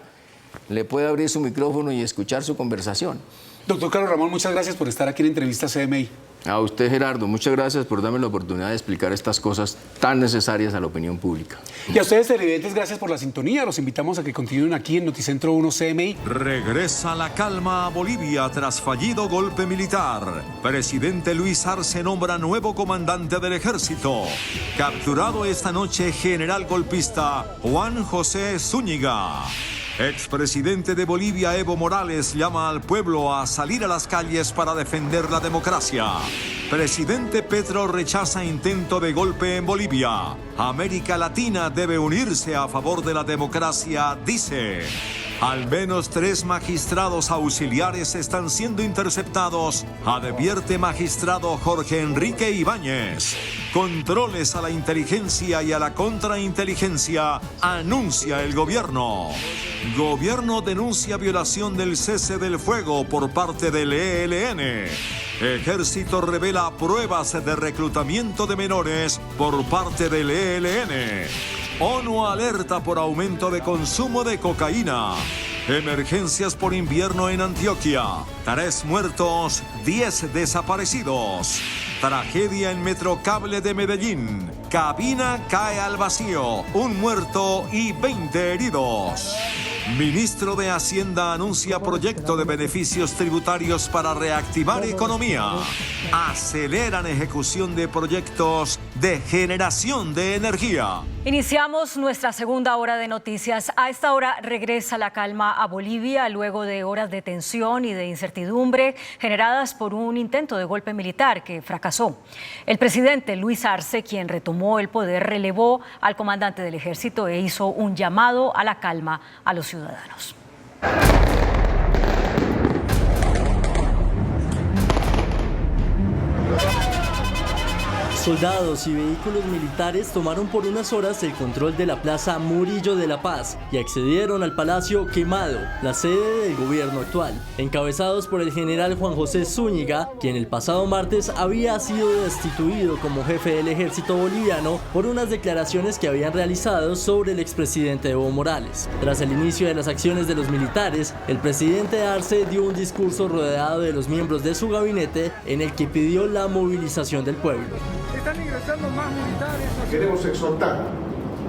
Speaker 10: le puede abrir su micrófono y escuchar su conversación.
Speaker 9: Doctor Carlos Ramón, muchas gracias por estar aquí en Entrevista CMI.
Speaker 10: A usted, Gerardo, muchas gracias por darme la oportunidad de explicar estas cosas tan necesarias a la opinión pública.
Speaker 9: Y a ustedes, televidentes, gracias por la sintonía. Los invitamos a que continúen aquí en Noticentro 1 CMI.
Speaker 1: Regresa la calma a Bolivia tras fallido golpe militar. Presidente Luis Arce nombra nuevo comandante del ejército. Capturado esta noche general golpista Juan José Zúñiga. Expresidente de Bolivia Evo Morales llama al pueblo a salir a las calles para defender la democracia. Presidente Petro rechaza intento de golpe en Bolivia. América Latina debe unirse a favor de la democracia, dice. Al menos 3 magistrados auxiliares están siendo interceptados, advierte magistrado Jorge Enrique Ibáñez. Controles a la inteligencia y a la contrainteligencia, anuncia el gobierno. Gobierno denuncia violación del cese del fuego por parte del ELN. Ejército revela pruebas de reclutamiento de menores por parte del ELN. ONU alerta por aumento de consumo de cocaína. Emergencias por invierno en Antioquia. 3 muertos, 10 desaparecidos. Tragedia en Metrocable de Medellín. Cabina cae al vacío. 1 muerto y 20 heridos. Ministro de Hacienda anuncia proyecto de beneficios tributarios para reactivar economía. Aceleran ejecución de proyectos de generación de energía.
Speaker 2: Iniciamos nuestra segunda hora de noticias. A esta hora regresa la calma a Bolivia luego de horas de tensión y de incertidumbre generadas por un intento de golpe militar que fracasó. El presidente Luis Arce, quien retomó el poder, relevó al comandante del ejército e hizo un llamado a la calma a los ciudadanos.
Speaker 4: Soldados y vehículos militares tomaron por unas horas el control de la Plaza Murillo de La Paz y accedieron al Palacio Quemado, la sede del gobierno actual, encabezados por el general Juan José Zúñiga, quien el pasado martes había sido destituido como jefe del ejército boliviano por unas declaraciones que habían realizado sobre el expresidente Evo Morales. Tras el inicio de las acciones de los militares, el presidente Arce dio un discurso rodeado de los miembros de su gabinete en el que pidió la movilización del pueblo.
Speaker 6: Están ingresando más militares.
Speaker 5: Queremos exhortar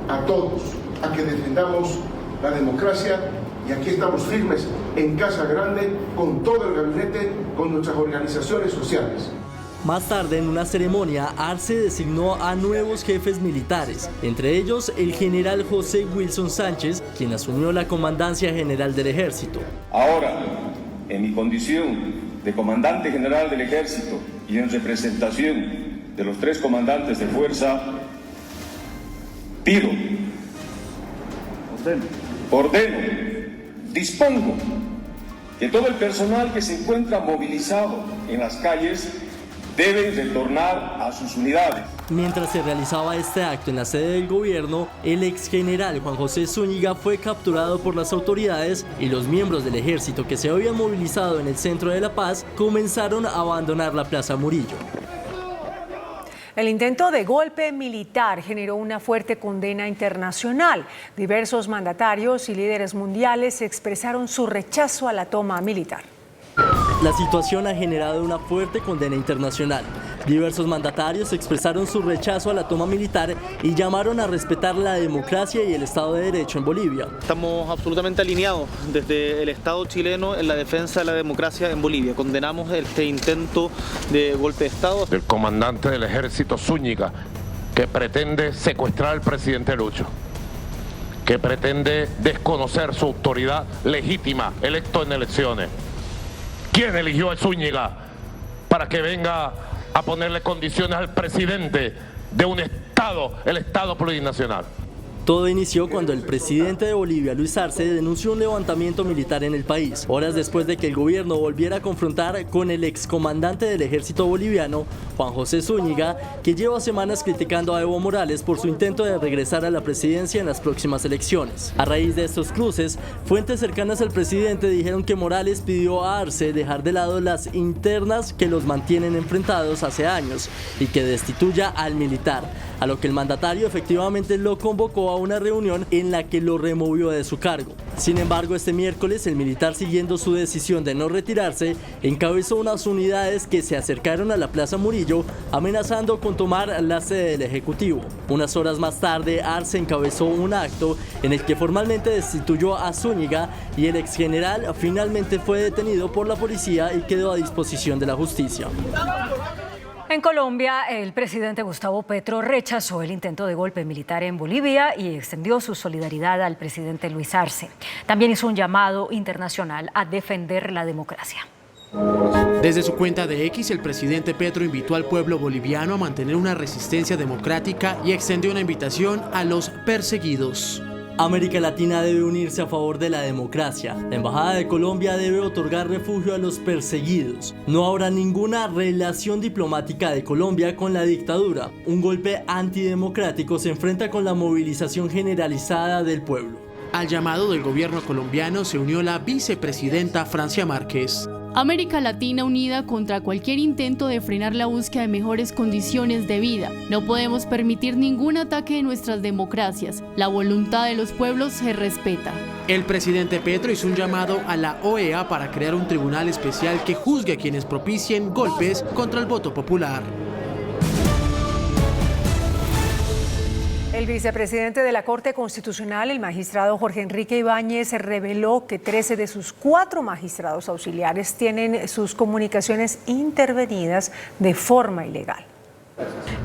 Speaker 5: a todos a que defendamos la democracia y aquí estamos firmes en Casa Grande con todo el gabinete, con nuestras organizaciones sociales.
Speaker 4: Más tarde, en una ceremonia, Arce designó a nuevos jefes militares, entre ellos el general José Wilson Sánchez, quien asumió la comandancia general del ejército.
Speaker 11: Ahora, en mi condición de comandante general del ejército y en representación de los 3 comandantes de fuerza, pido, ordeno, dispongo que todo el personal que se encuentra movilizado en las calles debe retornar a sus unidades.
Speaker 4: Mientras se realizaba este acto en la sede del gobierno, el ex general Juan José Zúñiga fue capturado por las autoridades y los miembros del ejército que se habían movilizado en el centro de La Paz comenzaron a abandonar la Plaza Murillo.
Speaker 3: El intento de golpe militar generó una fuerte condena internacional. Diversos mandatarios y líderes mundiales expresaron su rechazo a la toma militar.
Speaker 4: La situación ha generado una fuerte condena internacional. Diversos mandatarios expresaron su rechazo a la toma militar y llamaron a respetar la democracia y el Estado de Derecho en Bolivia.
Speaker 12: Estamos absolutamente alineados desde el Estado chileno en la defensa de la democracia en Bolivia. Condenamos este intento de golpe de Estado.
Speaker 13: Del comandante del ejército Zúñiga, que pretende secuestrar al presidente Lucho, que pretende desconocer su autoridad legítima, electo en elecciones. ¿Quién eligió a Zúñiga para que venga a ponerle condiciones al presidente de un Estado, el Estado plurinacional?
Speaker 4: Todo inició cuando el presidente de Bolivia, Luis Arce, denunció un levantamiento militar en el país, horas después de que el gobierno volviera a confrontar con el excomandante del ejército boliviano, Juan José Zúñiga, que lleva semanas criticando a Evo Morales por su intento de regresar a la presidencia en las próximas elecciones. A raíz de estos cruces, fuentes cercanas al presidente dijeron que Morales pidió a Arce dejar de lado las internas que los mantienen enfrentados hace años y que destituya al militar, a lo que el mandatario efectivamente lo convocó a una reunión en la que lo removió de su cargo. Sin embargo, este miércoles el militar, siguiendo su decisión de no retirarse, encabezó unas unidades que se acercaron a la Plaza Murillo amenazando con tomar la sede del Ejecutivo. Unas horas más tarde, Arce encabezó un acto en el que formalmente destituyó a Zúñiga y el exgeneral finalmente fue detenido por la policía y quedó a disposición de la justicia.
Speaker 2: En Colombia, el presidente Gustavo Petro rechazó el intento de golpe militar en Bolivia y extendió su solidaridad al presidente Luis Arce. También hizo un llamado internacional a defender la democracia.
Speaker 14: Desde su cuenta de X, el presidente Petro invitó al pueblo boliviano a mantener una resistencia democrática y extendió una invitación a los perseguidos.
Speaker 4: América Latina debe unirse a favor de la democracia. La Embajada de Colombia debe otorgar refugio a los perseguidos. No habrá ninguna relación diplomática de Colombia con la dictadura. Un golpe antidemocrático se enfrenta con la movilización generalizada del pueblo.
Speaker 14: Al llamado del gobierno colombiano se unió la vicepresidenta Francia Márquez.
Speaker 7: América Latina unida contra cualquier intento de frenar la búsqueda de mejores condiciones de vida. No podemos permitir ningún ataque de nuestras democracias. La voluntad de los pueblos se respeta.
Speaker 14: El presidente Petro hizo un llamado a la OEA para crear un tribunal especial que juzgue a quienes propicien golpes contra el voto popular.
Speaker 3: El vicepresidente de la Corte Constitucional, el magistrado Jorge Enrique Ibáñez, reveló que 13 de sus 4 magistrados auxiliares tienen sus comunicaciones intervenidas de forma ilegal.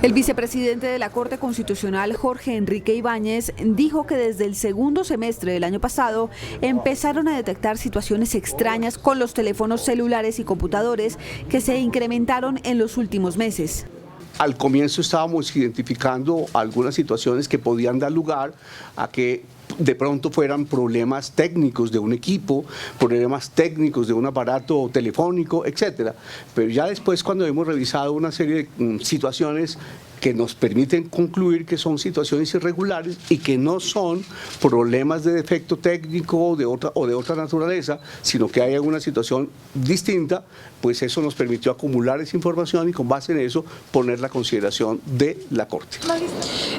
Speaker 15: El vicepresidente de la Corte Constitucional, Jorge Enrique Ibáñez, dijo que desde el segundo semestre del año pasado empezaron a detectar situaciones extrañas con los teléfonos celulares y computadores que se incrementaron en los últimos meses.
Speaker 16: Al comienzo estábamos identificando algunas situaciones que podían dar lugar a que de pronto fueran problemas técnicos de un equipo, problemas técnicos de un aparato telefónico, etcétera. Pero ya después, cuando hemos revisado una serie de situaciones, que nos permiten concluir que son situaciones irregulares y que no son problemas de defecto técnico o de otra naturaleza, sino que hay alguna situación distinta, pues eso nos permitió acumular esa información y con base en eso poner la consideración de la Corte.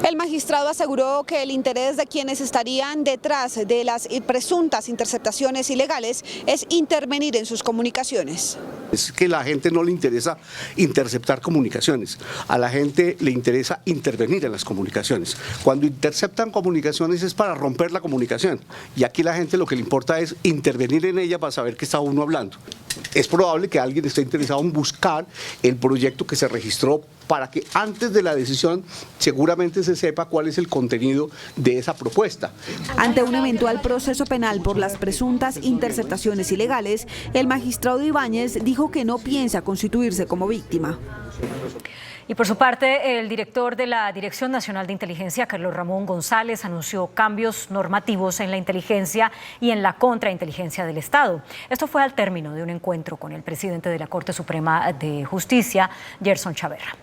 Speaker 15: El magistrado aseguró que el interés de quienes estarían detrás de las presuntas interceptaciones ilegales es intervenir en sus comunicaciones.
Speaker 16: Es que a la gente no le interesa interceptar comunicaciones, a la gente le interesa intervenir en las comunicaciones. Cuando interceptan comunicaciones es para romper la comunicación y aquí la gente lo que le importa es intervenir en ella para saber qué está uno hablando. Es probable que alguien esté interesado en buscar el proyecto que se registró para que antes de la decisión seguramente se sepa cuál es el contenido de esa propuesta.
Speaker 15: Ante un eventual proceso penal por las presuntas interceptaciones ilegales, el magistrado Ibáñez dijo que no piensa constituirse como víctima.
Speaker 2: Y por su parte, el director de la Dirección Nacional de Inteligencia, Carlos Ramón González, anunció cambios normativos en la inteligencia y en la contrainteligencia del Estado. Esto fue al término de un encuentro con el presidente de la Corte Suprema de Justicia, Gerson Chaverra.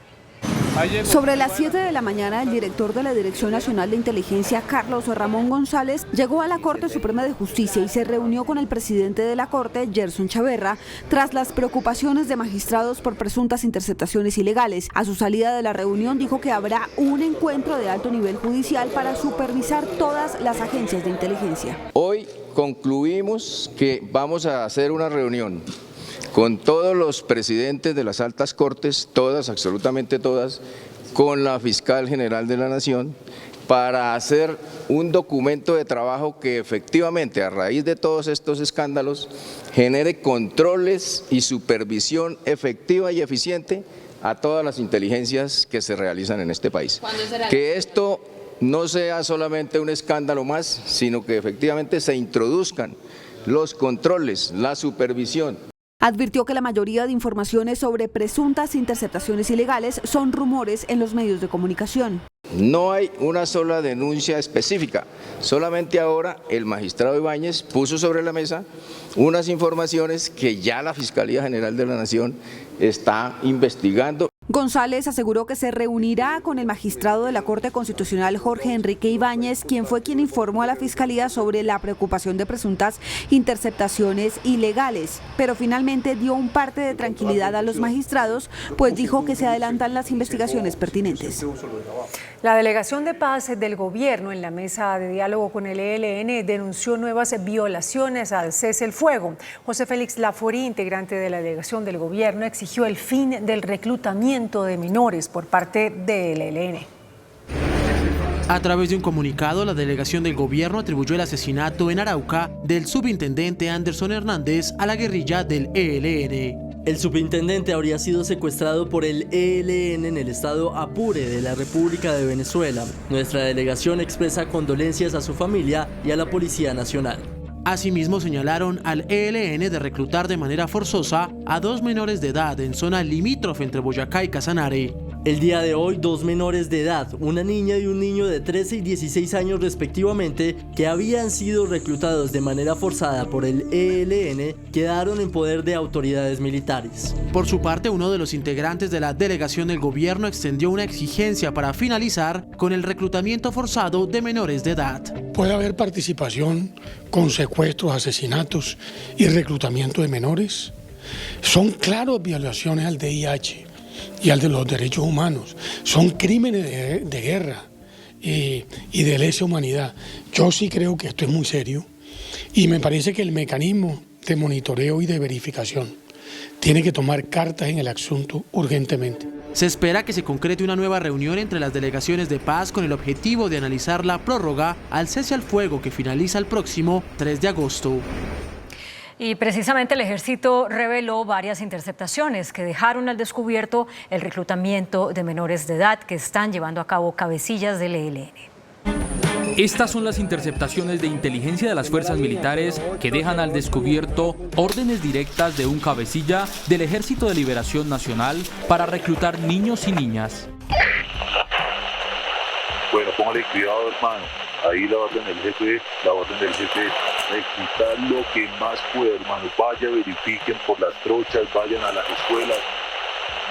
Speaker 15: Sobre las 7 de la mañana, el director de la Dirección Nacional de Inteligencia, Carlos Ramón González, llegó a la Corte Suprema de Justicia y se reunió con el presidente de la Corte, Gerson Chaverra, tras las preocupaciones de magistrados por presuntas interceptaciones ilegales. A su salida de la reunión dijo que habrá un encuentro de alto nivel judicial para supervisar todas las agencias de inteligencia.
Speaker 10: Hoy concluimos que vamos a hacer una reunión con todos los presidentes de las altas cortes, todas, absolutamente todas, con la fiscal general de la Nación, para hacer un documento de trabajo que efectivamente, a raíz de todos estos escándalos, genere controles y supervisión efectiva y eficiente a todas las inteligencias que se realizan en este país. Que esto no sea solamente un escándalo más, sino que efectivamente se introduzcan los controles, la supervisión.
Speaker 15: Advirtió que la mayoría de informaciones sobre presuntas interceptaciones ilegales son rumores en los medios de comunicación.
Speaker 10: No hay una sola denuncia específica, solamente ahora el magistrado Ibáñez puso sobre la mesa unas informaciones que ya la Fiscalía General de la Nación está investigando.
Speaker 15: González aseguró que se reunirá con el magistrado de la Corte Constitucional, Jorge Enrique Ibáñez, quien fue quien informó a la Fiscalía sobre la preocupación de presuntas interceptaciones ilegales, pero finalmente dio un parte de tranquilidad a los magistrados, pues dijo que se adelantan las investigaciones pertinentes.
Speaker 3: La Delegación de Paz del Gobierno en la mesa de diálogo con el ELN denunció nuevas violaciones al cese el fuego. José Félix Laforí, integrante de la delegación del Gobierno, exigió el fin del reclutamiento de menores por parte del ELN.
Speaker 14: A través de un comunicado, la delegación del gobierno atribuyó el asesinato en Arauca del subintendente Anderson Hernández a la guerrilla del ELN.
Speaker 4: El subintendente habría sido secuestrado por el ELN en el estado Apure de la República de Venezuela. Nuestra delegación expresa condolencias a su familia y a la Policía Nacional.
Speaker 14: Asimismo, señalaron al ELN de reclutar de manera forzosa a 2 menores de edad en zona limítrofe entre Boyacá y Casanare.
Speaker 4: El día de hoy, 2 menores de edad, una niña y un niño de 13 y 16 años respectivamente, que habían sido reclutados de manera forzada por el ELN, quedaron en poder de autoridades militares.
Speaker 14: Por su parte, uno de los integrantes de la delegación del gobierno extendió una exigencia para finalizar con el reclutamiento forzado de menores de edad.
Speaker 17: Puede haber participación con secuestros, asesinatos y reclutamiento de menores. Son claras violaciones al DIH y al de los derechos humanos. Son crímenes de guerra y de lesa humanidad. Yo sí creo que esto es muy serio y me parece que el mecanismo de monitoreo y de verificación tiene que tomar cartas en el asunto urgentemente.
Speaker 14: Se espera que se concrete una nueva reunión entre las delegaciones de paz con el objetivo de analizar la prórroga al cese al fuego que finaliza el próximo 3 de agosto.
Speaker 2: Y precisamente el ejército reveló varias interceptaciones que dejaron al descubierto el reclutamiento de menores de edad que están llevando a cabo cabecillas del ELN.
Speaker 18: Estas son las interceptaciones de inteligencia de las fuerzas militares que dejan al descubierto órdenes directas de un cabecilla del Ejército de Liberación Nacional para reclutar niños y niñas.
Speaker 19: Bueno, póngale cuidado, hermano. Ahí la orden del jefe es reclutar lo que más pueda, hermano. Vaya, verifiquen por las trochas, vayan a las escuelas,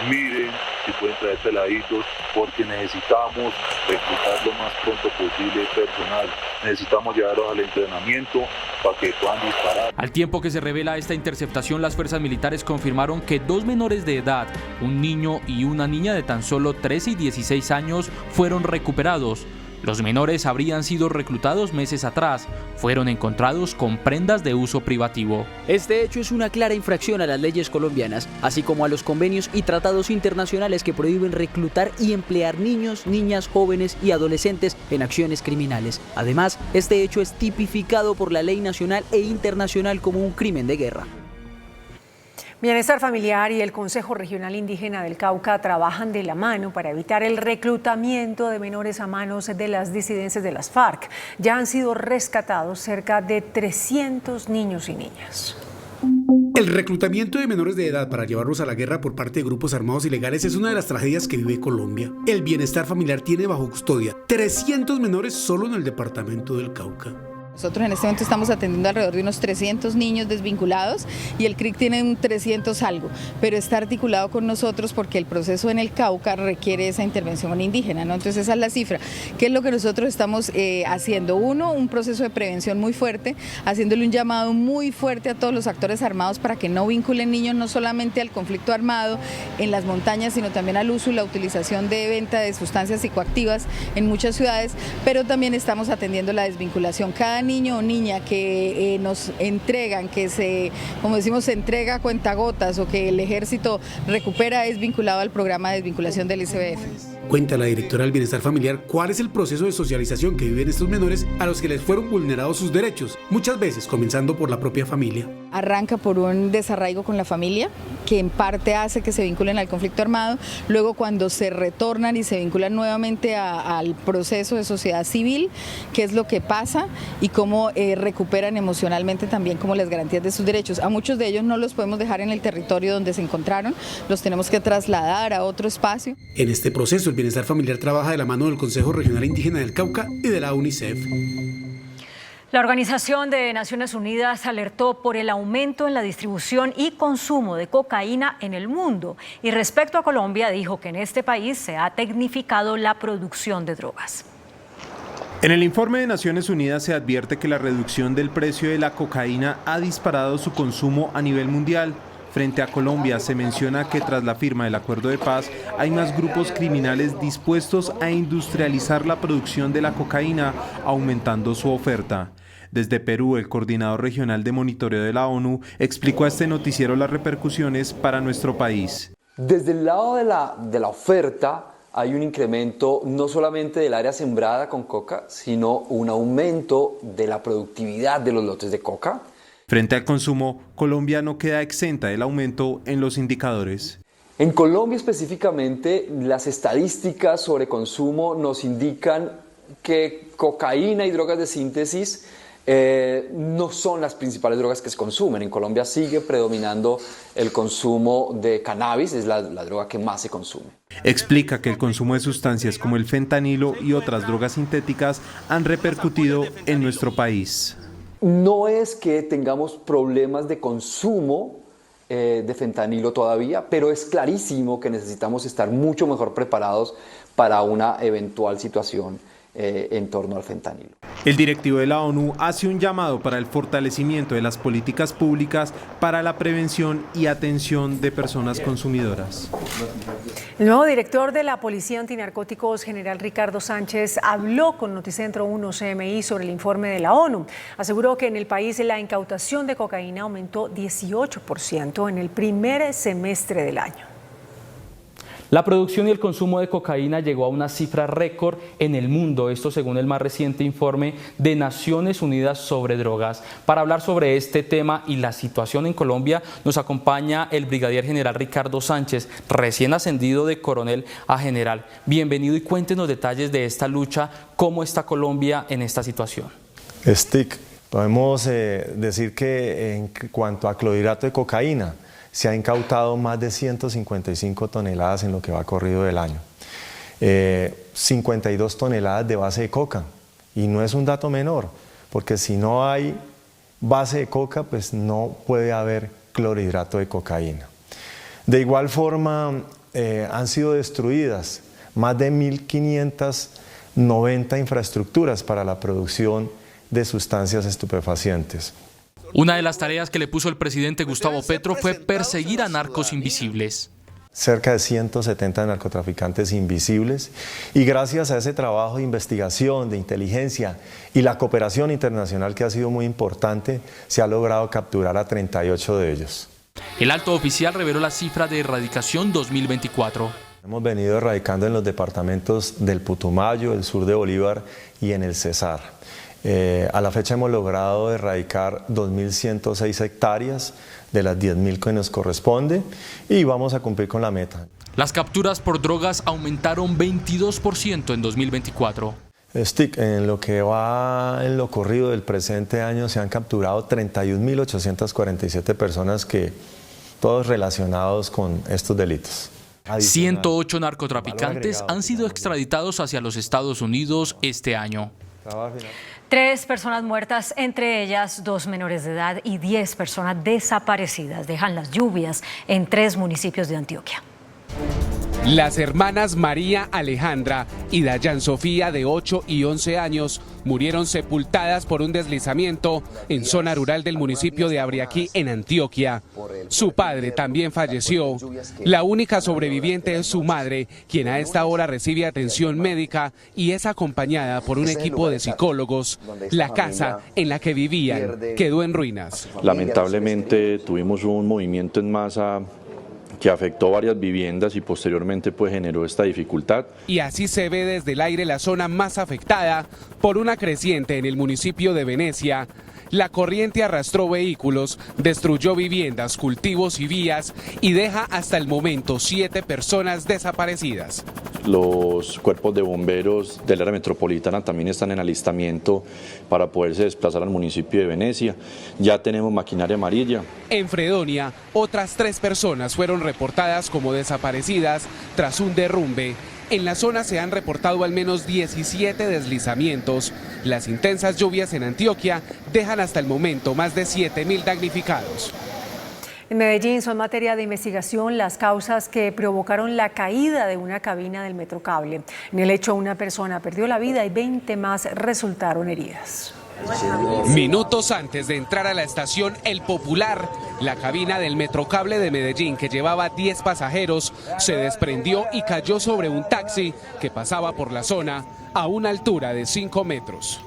Speaker 19: miren si pueden traer peladitos porque necesitamos reclutar lo más pronto posible personal, necesitamos llevarlos al entrenamiento para que puedan disparar.
Speaker 18: Al tiempo que se revela esta interceptación, las fuerzas militares confirmaron que 2 menores de edad, un niño y una niña de tan solo 13 y 16 años, fueron recuperados. Los menores habrían sido reclutados meses atrás, fueron encontrados con prendas de uso privativo.
Speaker 20: Este hecho es una clara infracción a las leyes colombianas, así como a los convenios y tratados internacionales que prohíben reclutar y emplear niños, niñas, jóvenes y adolescentes en acciones criminales. Además, este hecho es tipificado por la ley nacional e internacional como un crimen de guerra.
Speaker 3: Bienestar Familiar y el Consejo Regional Indígena del Cauca trabajan de la mano para evitar el reclutamiento de menores a manos de las disidencias de las FARC. Ya han sido rescatados cerca de 300 niños y niñas.
Speaker 9: El reclutamiento de menores de edad para llevarlos a la guerra por parte de grupos armados ilegales es una de las tragedias que vive Colombia. El Bienestar Familiar tiene bajo custodia 300 menores solo en el departamento del Cauca.
Speaker 21: Nosotros en este momento estamos atendiendo alrededor de unos 300 niños desvinculados y el CRIC tiene un 300 algo, pero está articulado con nosotros porque el proceso en el Cauca requiere esa intervención indígena, ¿no? Entonces esa es la cifra. ¿Qué es lo que nosotros estamos haciendo? Uno, un proceso de prevención muy fuerte, haciéndole un llamado muy fuerte a todos los actores armados para que no vinculen niños no solamente al conflicto armado en las montañas, sino también al uso y la utilización de venta de sustancias psicoactivas en muchas ciudades, pero también estamos atendiendo la desvinculación. Cada niño o niña que nos entregan, que se entrega a cuentagotas o que el ejército recupera es vinculado al programa de desvinculación del ICBF.
Speaker 9: Cuenta la directora del Bienestar Familiar cuál es el proceso de socialización que viven estos menores a los que les fueron vulnerados sus derechos, muchas veces comenzando por la propia familia.
Speaker 21: Arranca por un desarraigo con la familia, que en parte hace que se vinculen al conflicto armado, luego cuando se retornan y se vinculan nuevamente al proceso de sociedad civil, qué es lo que pasa y cómo recuperan emocionalmente también como las garantías de sus derechos. A muchos de ellos no los podemos dejar en el territorio donde se encontraron, los tenemos que trasladar a otro espacio.
Speaker 9: En este proceso el Bienestar Familiar trabaja de la mano del Consejo Regional Indígena del Cauca y de la UNICEF.
Speaker 2: La Organización de Naciones Unidas alertó por el aumento en la distribución y consumo de cocaína en el mundo y respecto a Colombia dijo que en este país se ha tecnificado la producción de drogas.
Speaker 22: En el informe de Naciones Unidas se advierte que la reducción del precio de la cocaína ha disparado su consumo a nivel mundial. Frente a Colombia se menciona que tras la firma del acuerdo de paz hay más grupos criminales dispuestos a industrializar la producción de la cocaína, aumentando su oferta. Desde Perú, el coordinador regional de monitoreo de la ONU explicó a este noticiero las repercusiones para nuestro país.
Speaker 23: Desde el lado de la oferta hay un incremento no solamente del área sembrada con coca, sino un aumento de la productividad de los lotes de coca.
Speaker 22: Frente al consumo, Colombia no queda exenta del aumento en los indicadores.
Speaker 23: En Colombia específicamente, las estadísticas sobre consumo nos indican que cocaína y drogas de síntesis no son las principales drogas que se consumen. En Colombia sigue predominando el consumo de cannabis, es la droga que más se consume.
Speaker 22: Explica que el consumo de sustancias como el fentanilo y otras drogas sintéticas han repercutido en nuestro país.
Speaker 23: No es que tengamos problemas de consumo de fentanilo todavía, pero es clarísimo que necesitamos estar mucho mejor preparados para una eventual situación en torno al fentanilo.
Speaker 22: El directivo de la ONU hace un llamado para el fortalecimiento de las políticas públicas para la prevención y atención de personas consumidoras.
Speaker 3: El nuevo director de la Policía Antinarcóticos, general Ricardo Sánchez, habló con Noticentro 1 CMI sobre el informe de la ONU. Aseguró que en el país la incautación de cocaína aumentó 18% en el primer semestre del año.
Speaker 18: La producción y el consumo de cocaína llegó a una cifra récord en el mundo, esto según el más reciente informe de Naciones Unidas sobre drogas. Para hablar sobre este tema y la situación en Colombia, nos acompaña el brigadier general Ricardo Sánchez, recién ascendido de coronel a general. Bienvenido y cuéntenos detalles de esta lucha, cómo está Colombia en esta situación.
Speaker 24: Stick, podemos decir que en cuanto a clorhidrato de cocaína, se ha incautado más de 155 toneladas en lo que va corrido del año. 52 toneladas de base de coca. Y no es un dato menor, porque si no hay base de coca, pues no puede haber clorhidrato de cocaína. De igual forma, han sido destruidas más de 1.590 infraestructuras para la producción de sustancias estupefacientes.
Speaker 18: Una de las tareas que le puso el presidente Gustavo Petro fue perseguir a narcos invisibles.
Speaker 24: Cerca de 170 narcotraficantes invisibles, y gracias a ese trabajo de investigación, de inteligencia y la cooperación internacional que ha sido muy importante, se ha logrado capturar a 38 de ellos.
Speaker 18: El alto oficial reveló la cifra de erradicación 2024.
Speaker 24: Hemos venido erradicando en los departamentos del Putumayo, el sur de Bolívar y en el Cesar. A la fecha hemos logrado erradicar 2.106 hectáreas de las 10.000 que nos corresponde y vamos a cumplir con la meta.
Speaker 18: Las capturas por drogas aumentaron 22% en 2024.
Speaker 24: En lo que va en lo corrido del presente año se han capturado 31.847 personas, todos relacionados con estos delitos.
Speaker 18: 108 narcotraficantes han sido extraditados hacia los Estados Unidos este año.
Speaker 2: 3 personas muertas, entre ellas 2 menores de edad, y 10 personas desaparecidas. Dejan las lluvias en 3 municipios de Antioquia.
Speaker 1: Las hermanas María Alejandra y Dayan Sofía, de 8 y 11 años, murieron sepultadas por un deslizamiento en zona rural del municipio de Abriaquí, en Antioquia. Su padre también falleció. La única sobreviviente es su madre, quien a esta hora recibe atención médica y es acompañada por un equipo de psicólogos. La casa en la que vivían quedó en ruinas.
Speaker 5: Lamentablemente tuvimos un movimiento en masa que afectó varias viviendas y posteriormente pues generó esta dificultad.
Speaker 1: Y así se ve desde el aire la zona más afectada por una creciente en el municipio de Venecia. La corriente arrastró vehículos, destruyó viviendas, cultivos y vías y deja hasta el momento 7 personas desaparecidas.
Speaker 5: Los cuerpos de bomberos del área metropolitana también están en alistamiento para poderse desplazar al municipio de Venecia. Ya tenemos maquinaria amarilla.
Speaker 1: En Fredonia, otras 3 personas fueron reportadas como desaparecidas tras un derrumbe. En la zona se han reportado al menos 17 deslizamientos. Las intensas lluvias en Antioquia dejan hasta el momento más de 7.000 damnificados.
Speaker 3: En Medellín son materia de investigación las causas que provocaron la caída de una cabina del Metrocable. En el hecho, una persona perdió la vida y 20 más resultaron heridas.
Speaker 1: Minutos antes de entrar a la estación El Popular, la cabina del Metrocable de Medellín, que llevaba 10 pasajeros, se desprendió y cayó sobre un taxi que pasaba por la zona a una altura de 5 metros.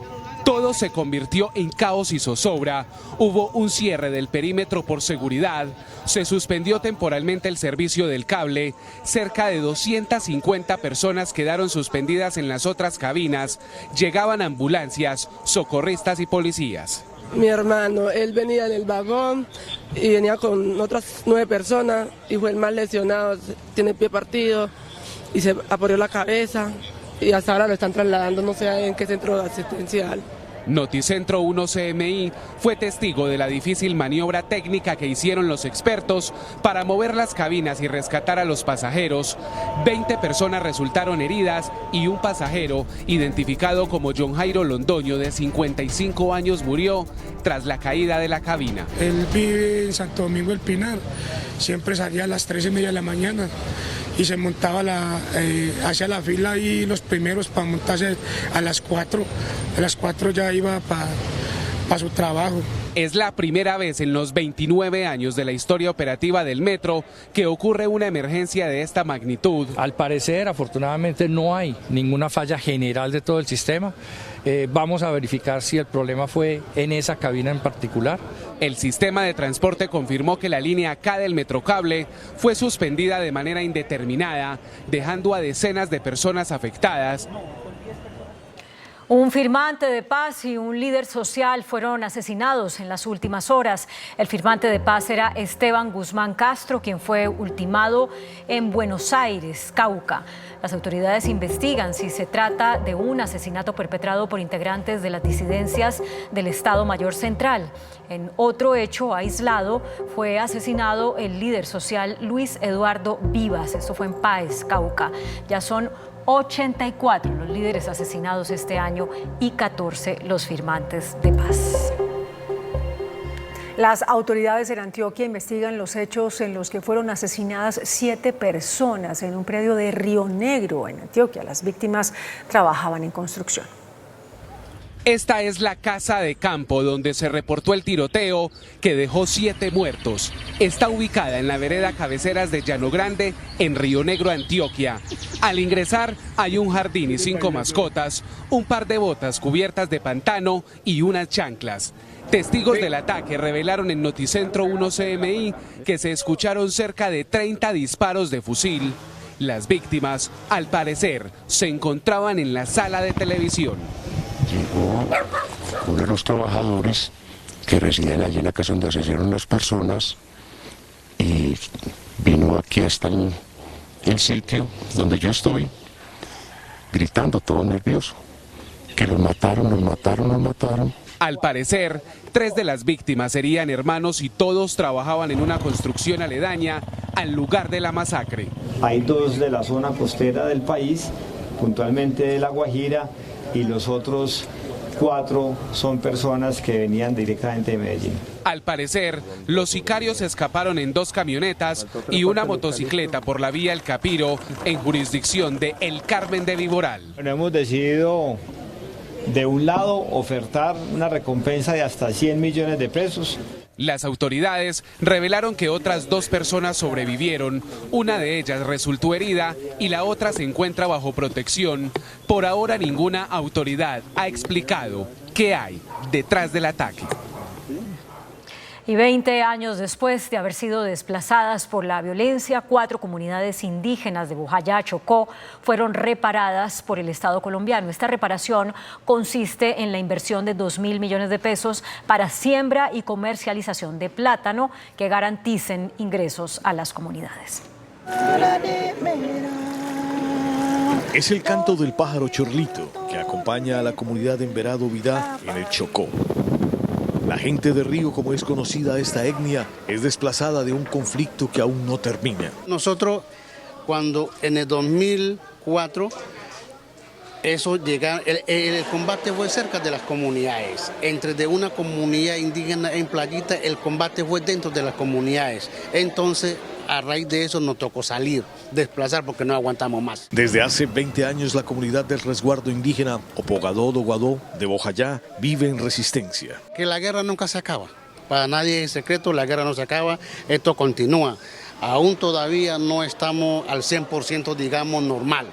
Speaker 1: Todo se convirtió en caos y zozobra. Hubo un cierre del perímetro por seguridad. Se suspendió temporalmente el servicio del cable. Cerca de 250 personas quedaron suspendidas en las otras cabinas. Llegaban ambulancias, socorristas y policías.
Speaker 6: Mi hermano, él venía en el vagón y venía con otras 9 personas y fue el más lesionado. Tiene el pie partido y se apoyó la cabeza. Y hasta ahora lo están trasladando, no sé en qué centro asistencial.
Speaker 1: Noticentro 1 CMI fue testigo de la difícil maniobra técnica que hicieron los expertos para mover las cabinas y rescatar a los pasajeros. 20 personas resultaron heridas y un pasajero, identificado como John Jairo Londoño, de 55 años, murió tras la caída de la cabina.
Speaker 17: Él vive en Santo Domingo del Pinar, siempre salía a las 3:30 de la mañana y se montaba hacia la fila y los primeros para montarse a las 4. A las 4 ya iba para su trabajo.
Speaker 1: Es la primera vez en los 29 años de la historia operativa del metro que ocurre una emergencia de esta magnitud.
Speaker 8: Al parecer, afortunadamente, no hay ninguna falla general de todo el sistema. Vamos a verificar si el problema fue en esa cabina en particular.
Speaker 1: El sistema de transporte confirmó que la línea K del Metrocable fue suspendida de manera indeterminada, dejando a decenas de personas afectadas.
Speaker 2: Un firmante de paz y un líder social fueron asesinados en las últimas horas. El firmante de paz era Esteban Guzmán Castro, quien fue ultimado en Buenos Aires, Cauca. Las autoridades investigan si se trata de un asesinato perpetrado por integrantes de las disidencias del Estado Mayor Central. En otro hecho aislado, fue asesinado el líder social Luis Eduardo Vivas. Esto fue en Páez, Cauca. Ya son 84 los líderes asesinados este año y 14 los firmantes de paz.
Speaker 3: Las autoridades en Antioquia investigan los hechos en los que fueron asesinadas 7 personas en un predio de Río Negro, en Antioquia. Las víctimas trabajaban en construcción.
Speaker 1: Esta es la casa de campo donde se reportó el tiroteo que dejó 7 muertos. Está ubicada en la vereda Cabeceras de Llano Grande, en Río Negro, Antioquia. Al ingresar hay un jardín y 5 mascotas, un par de botas cubiertas de pantano y unas chanclas. Testigos del ataque revelaron en Noticentro 1 CMI que se escucharon cerca de 30 disparos de fusil. Las víctimas, al parecer, se encontraban en la sala de televisión.
Speaker 7: Llegó uno de los trabajadores que residen allí en la casa donde asesinaron las personas y vino aquí hasta el sitio donde yo estoy, gritando todo nervioso, que los mataron, los mataron, los mataron.
Speaker 1: Al parecer, 3 de las víctimas serían hermanos y todos trabajaban en una construcción aledaña al lugar de la masacre.
Speaker 11: Hay 2 de la zona costera del país, puntualmente de La Guajira, y los otros 4 son personas que venían directamente de Medellín.
Speaker 1: Al parecer, los sicarios escaparon en 2 camionetas y una motocicleta por la vía El Capiro, en jurisdicción de El Carmen de Viboral.
Speaker 11: Bueno, hemos decidido, de un lado, ofertar una recompensa de hasta 100 millones de pesos.
Speaker 1: Las autoridades revelaron que otras 2 personas sobrevivieron, una de ellas resultó herida y la otra se encuentra bajo protección. Por ahora ninguna autoridad ha explicado qué hay detrás del ataque.
Speaker 2: Y 20 años después de haber sido desplazadas por la violencia, 4 comunidades indígenas de Bojayá, Chocó, fueron reparadas por el Estado colombiano. Esta reparación consiste en la inversión de 2.000 millones de pesos para siembra y comercialización de plátano que garanticen ingresos a las comunidades.
Speaker 12: Es el canto del pájaro chorlito que acompaña a la comunidad en Verado Vidá, en el Chocó. La gente de Río, como es conocida esta etnia, es desplazada de un conflicto que aún no termina.
Speaker 13: Nosotros, cuando en el 2004, el combate fue cerca de las comunidades. Entre de una comunidad indígena en Playita, el combate fue dentro de las comunidades. Entonces, a raíz de eso nos tocó salir, desplazar porque no aguantamos más.
Speaker 12: Desde hace 20 años la comunidad del resguardo indígena Opogadó Doguadó de Bojayá vive en resistencia.
Speaker 13: Que la guerra nunca se acaba. Para nadie es secreto, la guerra no se acaba, esto continúa. Aún todavía no estamos al 100%, digamos, normal,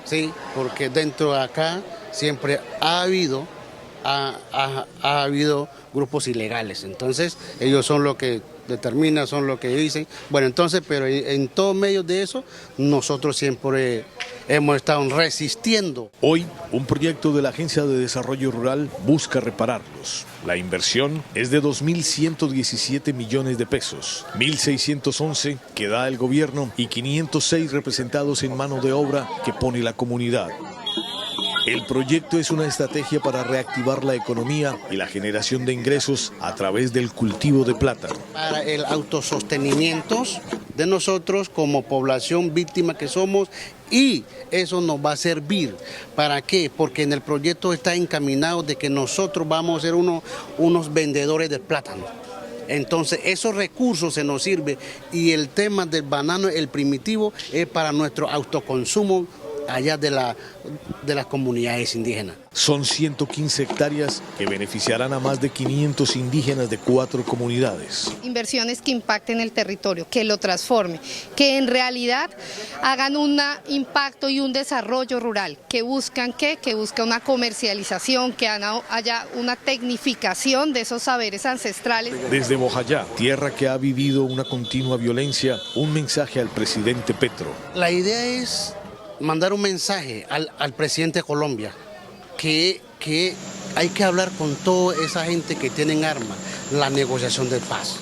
Speaker 13: ¿sí? Porque dentro de acá siempre ha habido grupos ilegales. Entonces ellos son lo que determinan, son lo que dicen. Bueno, entonces, pero en todo medio de eso, nosotros siempre hemos estado resistiendo.
Speaker 12: Hoy, un proyecto de la Agencia de Desarrollo Rural busca repararlos. La inversión es de 2.117 millones de pesos, 1.611 que da el gobierno y 506 representados en mano de obra que pone la comunidad. El proyecto es una estrategia para reactivar la economía y la generación de ingresos a través del cultivo de plátano.
Speaker 13: Para el autosostenimiento de nosotros como población víctima que somos, y eso nos va a servir. ¿Para qué? Porque en el proyecto está encaminado de que nosotros vamos a ser unos vendedores de plátano. Entonces esos recursos se nos sirven y el tema del banano, el primitivo, es para nuestro autoconsumo allá de las comunidades indígenas.
Speaker 12: Son 115 hectáreas que beneficiarán a más de 500 indígenas de 4 comunidades.
Speaker 25: Inversiones que impacten el territorio, que lo transformen, que en realidad hagan un impacto y un desarrollo rural, que buscan una comercialización, que haya una tecnificación de esos saberes ancestrales.
Speaker 12: Desde Bojayá, tierra que ha vivido una continua violencia, un mensaje al presidente Petro.
Speaker 13: La idea es mandar un mensaje al presidente de Colombia, que hay que hablar con toda esa gente que tienen armas, la negociación de paz.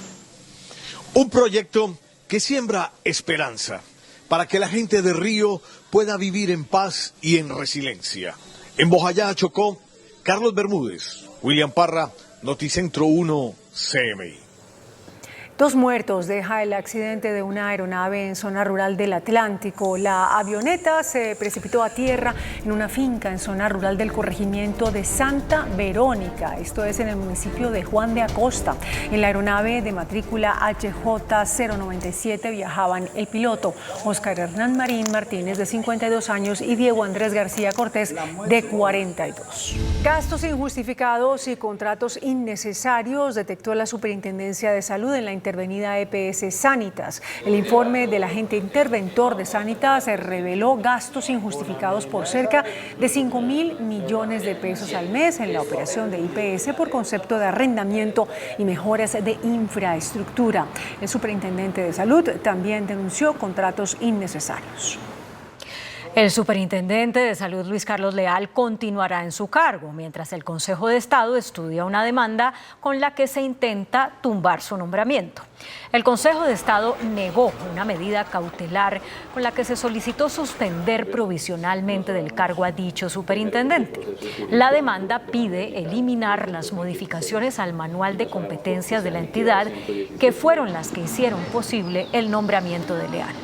Speaker 12: Un proyecto que siembra esperanza para que la gente de Río pueda vivir en paz y en resiliencia. En Bojayá, Chocó, Carlos Bermúdez, William Parra, Noticentro 1, CMI.
Speaker 3: 2 muertos deja el accidente de una aeronave en zona rural del Atlántico. La avioneta se precipitó a tierra en una finca en zona rural del corregimiento de Santa Verónica. Esto es en el municipio de Juan de Acosta. En la aeronave de matrícula HJ097 viajaban el piloto Oscar Hernán Marín Martínez, de 52 años, y Diego Andrés García Cortés, de 42. Gastos injustificados y contratos innecesarios detectó la Superintendencia de Salud en la intervenida EPS Sanitas. El informe del agente interventor de Sanitas reveló gastos injustificados por cerca de 5.000 millones de pesos al mes en la operación de IPS por concepto de arrendamiento y mejoras de infraestructura. El superintendente de Salud también denunció contratos innecesarios.
Speaker 2: El superintendente de Salud, Luis Carlos Leal, continuará en su cargo, mientras el Consejo de Estado estudia una demanda con la que se intenta tumbar su nombramiento. El Consejo de Estado negó una medida cautelar con la que se solicitó suspender provisionalmente del cargo a dicho superintendente. La demanda pide eliminar las modificaciones al manual de competencias de la entidad que fueron las que hicieron posible el nombramiento de Leal.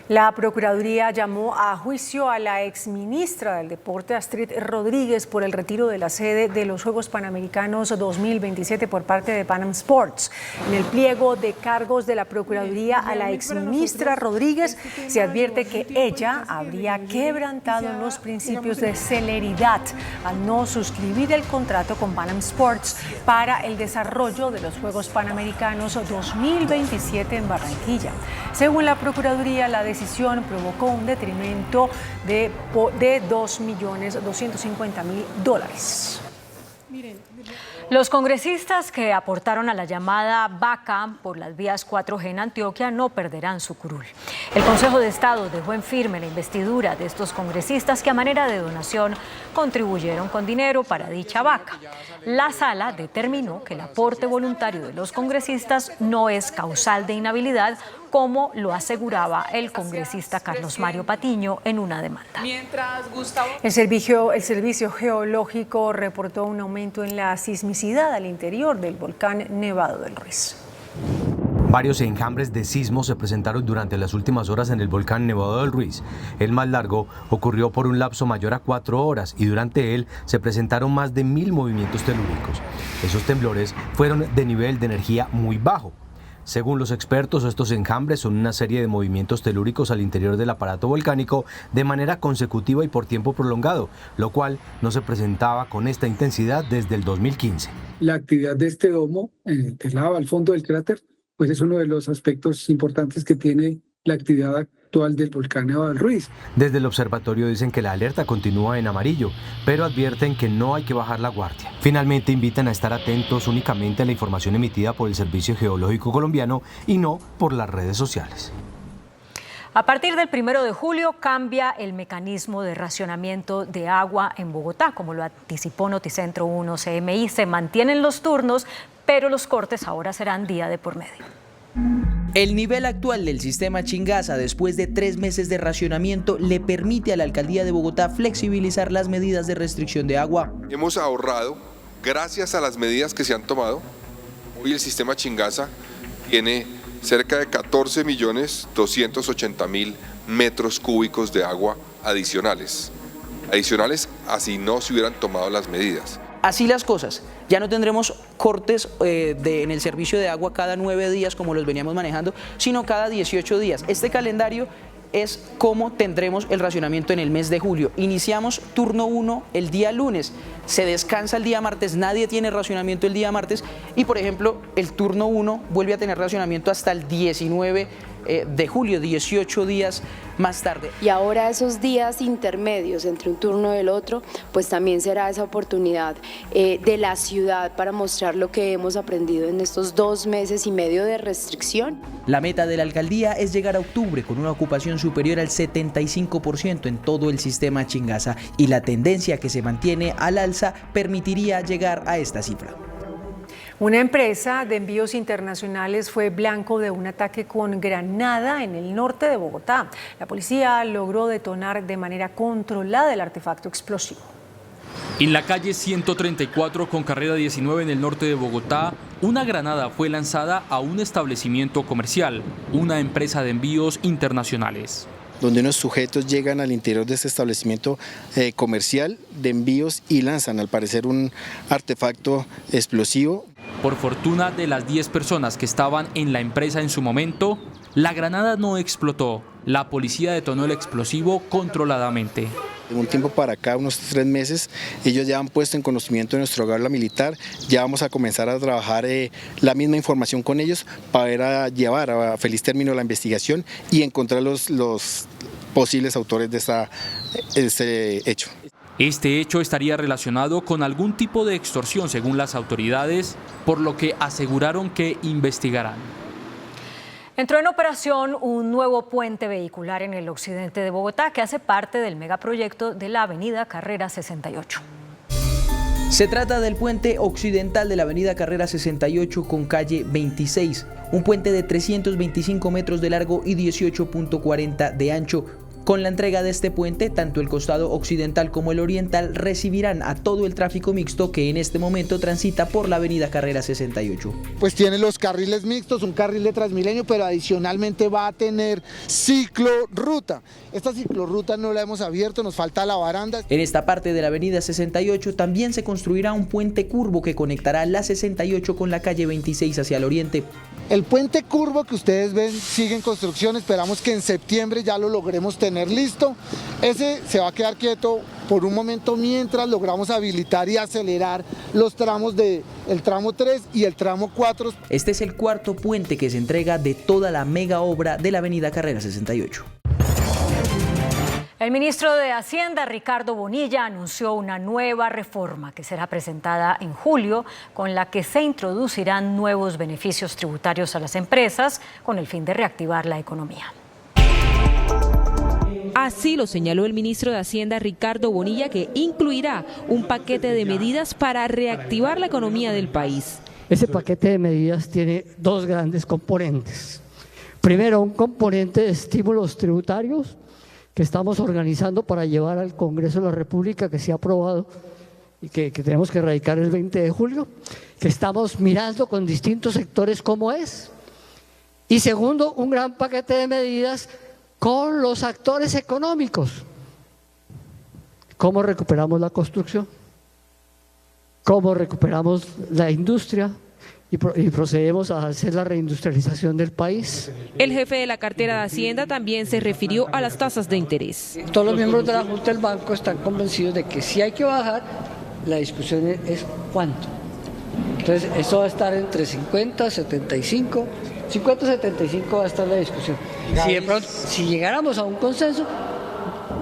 Speaker 3: La Procuraduría llamó a juicio a la exministra del Deporte, Astrid Rodríguez, por el retiro de la sede de los Juegos Panamericanos 2027 por parte de Pan Am Sports. En el pliego de cargos de la Procuraduría a la exministra Rodríguez se advierte que ella habría quebrantado los principios de celeridad al no suscribir el contrato con Pan Am Sports para el desarrollo de los Juegos Panamericanos 2027 en Barranquilla. Según la Procuraduría, la decisión provocó un detrimento de $2.250.000.
Speaker 2: Los congresistas que aportaron a la llamada vaca por las vías 4G en Antioquia no perderán su curul. El Consejo de Estado dejó en firme la investidura de estos congresistas que a manera de donación contribuyeron con dinero para dicha vaca. La sala determinó que el aporte voluntario de los congresistas no es causal de inhabilidad, como lo aseguraba el congresista Carlos Mario Patiño en una demanda.
Speaker 3: El Servicio Geológico reportó un aumento en la sismicidad al interior del volcán Nevado del Ruiz.
Speaker 4: Varios enjambres de sismos se presentaron durante las últimas horas en el volcán Nevado del Ruiz. El más largo ocurrió por un lapso mayor a 4 horas y durante él se presentaron más de 1.000 movimientos telúricos. Esos temblores fueron de nivel de energía muy bajo. Según los expertos, estos enjambres son una serie de movimientos telúricos al interior del aparato volcánico de manera consecutiva y por tiempo prolongado, lo cual no se presentaba con esta intensidad desde el 2015.
Speaker 10: La actividad de este domo, de lava al fondo del cráter, pues es uno de los aspectos importantes que tiene la actividad actual del volcán Nevado del Ruiz.
Speaker 4: Desde el observatorio dicen que la alerta continúa en amarillo, pero advierten que no hay que bajar la guardia. Finalmente invitan a estar atentos únicamente a la información emitida por el Servicio Geológico Colombiano y no por las redes sociales.
Speaker 2: A partir del 1 de julio cambia el mecanismo de racionamiento de agua en Bogotá, como lo anticipó Noticentro 1 CMI. Se mantienen los turnos, pero los cortes ahora serán día de por medio.
Speaker 20: El nivel actual del sistema Chingaza, después de 3 meses de racionamiento, le permite a la Alcaldía de Bogotá flexibilizar las medidas de restricción de agua.
Speaker 14: Hemos ahorrado, gracias a las medidas que se han tomado. Hoy el sistema Chingaza tiene cerca de 14.280.000 metros cúbicos de agua adicionales así no se hubieran tomado las medidas.
Speaker 20: Así las cosas, ya no tendremos cortes en el servicio de agua cada 9 días como los veníamos manejando, sino cada 18 días. Este calendario es cómo tendremos el racionamiento en el mes de julio. Iniciamos turno 1 el día lunes, se descansa el día martes, nadie tiene racionamiento el día martes y, por ejemplo, el turno 1 vuelve a tener racionamiento hasta el 19 de julio, 18 días más tarde.
Speaker 15: Y ahora esos días intermedios entre un turno y el otro, pues también será esa oportunidad de la ciudad para mostrar lo que hemos aprendido en estos 2 meses y medio de restricción.
Speaker 20: La meta de la alcaldía es llegar a octubre con una ocupación superior al 75% en todo el sistema Chingaza y la tendencia que se mantiene al alza permitiría llegar a esta cifra.
Speaker 3: Una empresa de envíos internacionales fue blanco de un ataque con granada en el norte de Bogotá. La policía logró detonar de manera controlada el artefacto explosivo.
Speaker 18: En la calle 134 con carrera 19 en el norte de Bogotá, una granada fue lanzada a un establecimiento comercial, una empresa de envíos internacionales.
Speaker 9: Donde unos sujetos llegan al interior de este establecimiento comercial de envíos y lanzan al parecer un artefacto explosivo.
Speaker 18: Por fortuna de las 10 personas que estaban en la empresa en su momento, la granada no explotó. La policía detonó el explosivo controladamente.
Speaker 9: De un tiempo para acá, unos 3 meses, ellos ya han puesto en conocimiento de nuestro hogar la militar. Ya vamos a comenzar a trabajar la misma información con ellos para llevar a feliz término la investigación y encontrar los posibles autores de este hecho.
Speaker 18: Este hecho estaría relacionado con algún tipo de extorsión según las autoridades, por lo que aseguraron que investigarán.
Speaker 2: Entró en operación un nuevo puente vehicular en el occidente de Bogotá que hace parte del megaproyecto de la avenida Carrera 68.
Speaker 20: Se trata del puente occidental de la avenida Carrera 68 con calle 26, un puente de 325 metros de largo y 18.40 de ancho. Con la entrega de este puente, tanto el costado occidental como el oriental recibirán a todo el tráfico mixto que en este momento transita por la avenida Carrera 68.
Speaker 16: Pues tiene los carriles mixtos, un carril de Transmilenio, pero adicionalmente va a tener ciclorruta. Esta ciclorruta no la hemos abierto, nos falta la baranda.
Speaker 20: En esta parte de la avenida 68 también se construirá un puente curvo que conectará la 68 con la calle 26 hacia el oriente.
Speaker 16: El puente curvo que ustedes ven sigue en construcción, esperamos que en septiembre ya lo logremos tener listo. Ese se va a quedar quieto por un momento mientras logramos habilitar y acelerar los tramos del tramo 3 y el tramo 4.
Speaker 20: Este es el cuarto puente que se entrega de toda la mega obra de la avenida Carrera 68.
Speaker 2: El ministro de Hacienda, Ricardo Bonilla, anunció una nueva reforma que será presentada en julio, con la que se introducirán nuevos beneficios tributarios a las empresas con el fin de reactivar la economía.
Speaker 19: Así lo señaló el ministro de Hacienda, Ricardo Bonilla, que incluirá un paquete de medidas para reactivar la economía del país.
Speaker 21: Ese paquete de medidas tiene dos grandes componentes. Primero, un componente de estímulos tributarios que estamos organizando para llevar al Congreso de la República, que se ha aprobado y que tenemos que radicar el 20 de julio, que estamos mirando con distintos sectores cómo es. Y segundo, un gran paquete de medidas con los actores económicos. ¿Cómo recuperamos la construcción? ¿Cómo recuperamos la industria? Y procedemos a hacer la reindustrialización del país.
Speaker 19: El jefe de la cartera de Hacienda también se refirió a las tasas de interés.
Speaker 21: Todos los miembros de la Junta del Banco están convencidos de que si hay que bajar, la discusión es cuánto. Entonces, eso va a estar entre 50 y 75. 50 y 75 va a estar la discusión. Si de pronto, si llegáramos a un consenso,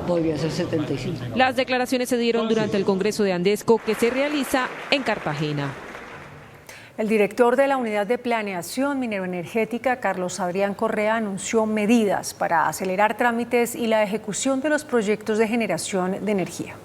Speaker 21: podría ser 75.
Speaker 19: Las declaraciones se dieron durante el Congreso de Andesco que se realiza en Cartagena.
Speaker 3: El director de la Unidad de Planeación Mineroenergética, Carlos Adrián Correa, anunció medidas para acelerar trámites y la ejecución de los proyectos de generación de energía.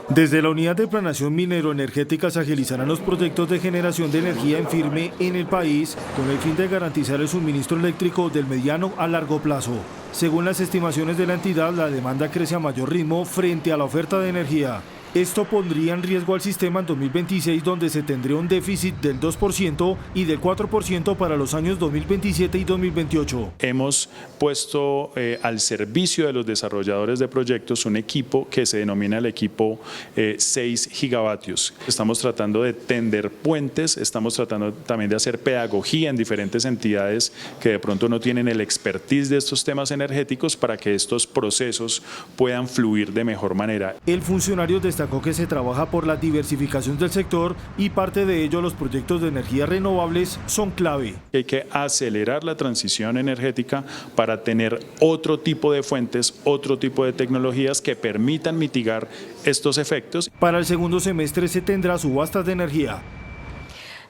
Speaker 23: Desde la Unidad de Planeación Mineroenergética se agilizarán los proyectos de generación de energía en firme en el país con el fin de garantizar el suministro eléctrico del mediano a largo plazo. Según las estimaciones de la entidad, la demanda crece a mayor ritmo frente a la oferta de energía. Esto pondría en riesgo al sistema en 2026, donde se tendría un déficit del 2% y del 4% para los años 2027 y 2028.
Speaker 26: Hemos puesto al servicio de los desarrolladores de proyectos un equipo que se denomina el equipo 6 gigavatios. Estamos tratando de tender puentes, estamos tratando también de hacer pedagogía en diferentes entidades que de pronto no tienen el expertise de estos temas energéticos para que estos procesos puedan fluir de mejor manera.
Speaker 23: El funcionario destacó que se trabaja por la diversificación del sector y parte de ello los proyectos de energías renovables son clave.
Speaker 26: Hay que acelerar la transición energética para tener otro tipo de fuentes, otro tipo de tecnologías que permitan mitigar estos efectos.
Speaker 23: Para el segundo semestre se tendrá subastas de energía.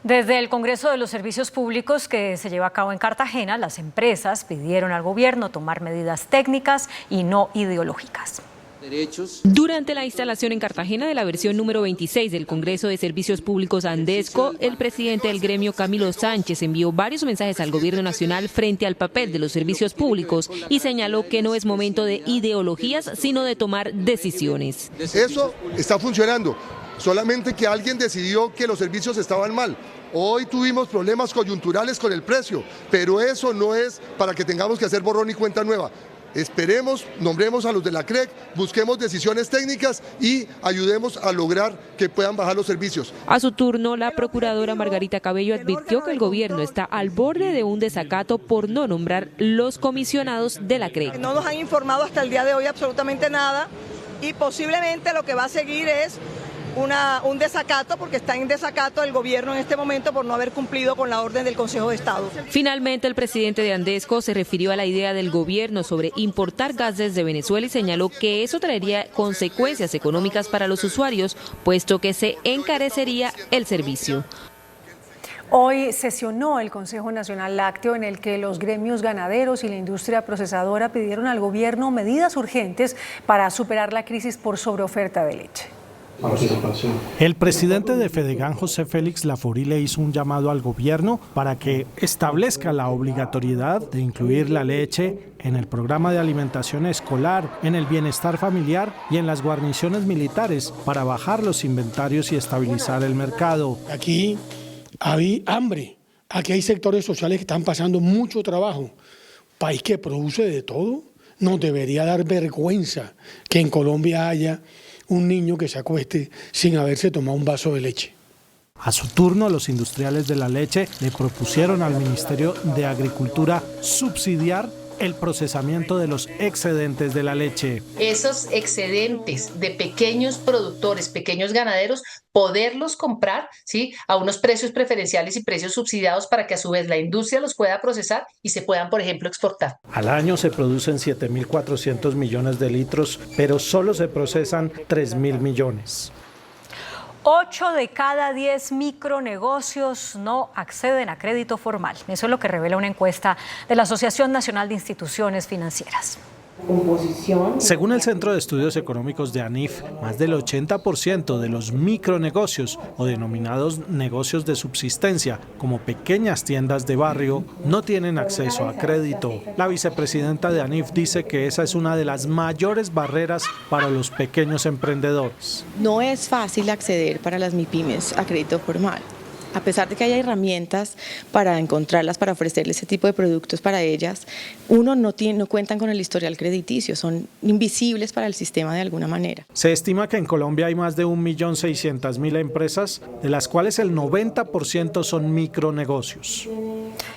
Speaker 2: Desde el Congreso de los Servicios Públicos que se lleva a cabo en Cartagena, las empresas pidieron al gobierno tomar medidas técnicas y no ideológicas.
Speaker 19: Durante la instalación en Cartagena de la versión número 26 del Congreso de Servicios Públicos Andesco, el presidente del gremio, Camilo Sánchez, envió varios mensajes al gobierno nacional frente al papel de los servicios públicos y señaló que no es momento de ideologías, sino de tomar decisiones.
Speaker 27: Eso está funcionando, solamente que alguien decidió que los servicios estaban mal.
Speaker 5: Hoy tuvimos problemas coyunturales con el precio, pero eso no es para que tengamos que hacer borrón y cuenta nueva. Esperemos, nombremos a los de la CREC, busquemos decisiones técnicas y ayudemos a lograr que puedan bajar los servicios.
Speaker 19: A su turno, la procuradora Margarita Cabello advirtió que el gobierno está al borde de un desacato por no nombrar los comisionados de la CREC.
Speaker 6: No nos han informado hasta el día de hoy absolutamente nada y posiblemente lo que va a seguir es un desacato, porque está en desacato el gobierno en este momento por no haber cumplido con la orden del Consejo de Estado.
Speaker 19: Finalmente, el presidente de Andesco se refirió a la idea del gobierno sobre importar gas desde Venezuela y señaló que eso traería consecuencias económicas para los usuarios, puesto que se encarecería el servicio.
Speaker 3: Hoy sesionó el Consejo Nacional Lácteo, en el que los gremios ganaderos y la industria procesadora pidieron al gobierno medidas urgentes para superar la crisis por sobreoferta de leche.
Speaker 23: El presidente de Fedegan, José Félix Laforí, le hizo un llamado al gobierno para que establezca la obligatoriedad de incluir la leche en el programa de alimentación escolar, en el bienestar familiar y en las guarniciones militares para bajar los inventarios y estabilizar el mercado.
Speaker 8: Aquí hay hambre, aquí hay sectores sociales que están pasando mucho trabajo. País que produce de todo, nos debería dar vergüenza que en Colombia haya un niño que se acueste sin haberse tomado un vaso de leche.
Speaker 23: A su turno, los industriales de la leche le propusieron al Ministerio de Agricultura subsidiar el procesamiento de los excedentes de la leche.
Speaker 17: Esos excedentes de pequeños productores, pequeños ganaderos, poderlos comprar, ¿sí?, a unos precios preferenciales y precios subsidiados para que a su vez la industria los pueda procesar y se puedan, por ejemplo, exportar.
Speaker 23: Al año se producen 7.400 millones de litros, pero solo se procesan 3.000 millones.
Speaker 2: 8 de cada 10 micronegocios no acceden a crédito formal. Eso es lo que revela una encuesta de la Asociación Nacional de Instituciones Financieras.
Speaker 23: Según el Centro de Estudios Económicos de ANIF, más del 80% de los micronegocios o denominados negocios de subsistencia, como pequeñas tiendas de barrio, no tienen acceso a crédito. La vicepresidenta de ANIF dice que esa es una de las mayores barreras para los pequeños emprendedores.
Speaker 22: No es fácil acceder para las MIPYMES a crédito formal. A pesar de que haya herramientas para encontrarlas, para ofrecerles ese tipo de productos para ellas, no cuentan con el historial crediticio, son invisibles para el sistema de alguna manera.
Speaker 23: Se estima que en Colombia hay más de 1.600.000 empresas, de las cuales el 90% son micronegocios.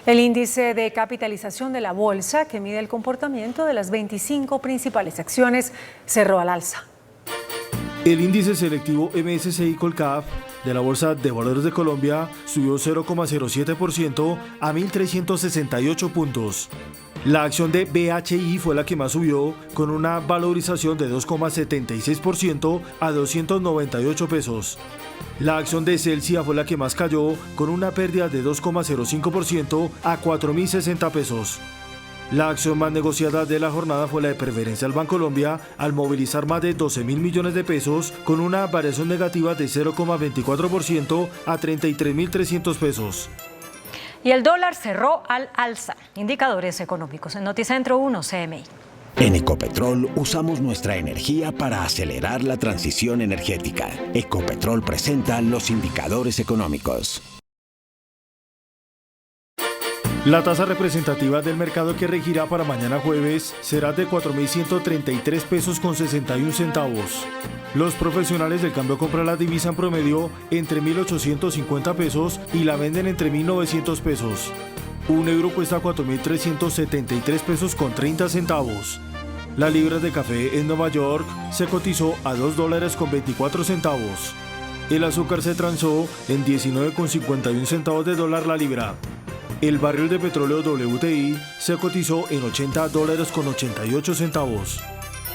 Speaker 3: El índice de capitalización de la bolsa, que mide el comportamiento de las 25 principales acciones, cerró al alza.
Speaker 23: El índice selectivo MSCI Colcap de la Bolsa de Valores de Colombia subió 0,07% a 1.368 puntos. La acción de BHI fue la que más subió, con una valorización de 2,76% a 298 pesos. La acción de Celsia fue la que más cayó, con una pérdida de 2,05% a 4.060 pesos. La acción más negociada de la jornada fue la de Preferencial Bancolombia, al movilizar más de 12.000 millones de pesos, con una variación negativa de 0,24% a 33.300 pesos.
Speaker 2: Y el dólar cerró al alza. Indicadores económicos en Noticentro 1 CMI.
Speaker 24: En Ecopetrol usamos nuestra energía para acelerar la transición energética. Ecopetrol presenta los indicadores económicos.
Speaker 23: La tasa representativa del mercado que regirá para mañana jueves será de 4.133 pesos con 61 centavos. Los profesionales del cambio compran la divisa en promedio entre 1.850 pesos y la venden entre 1.900 pesos. Un euro cuesta 4.373 pesos con 30 centavos. La libra de café en Nueva York se cotizó a $2 con 24 centavos. El azúcar se transó en 19,51 centavos de dólar la libra. El barril de petróleo WTI se cotizó en $80 con 88 centavos.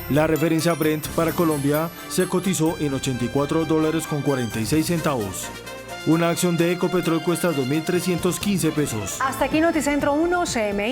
Speaker 23: La referencia Brent para Colombia se cotizó en $84 con 46 centavos. Una acción de Ecopetrol cuesta 2.315 pesos.
Speaker 3: Hasta aquí Noticentro 1 CMI.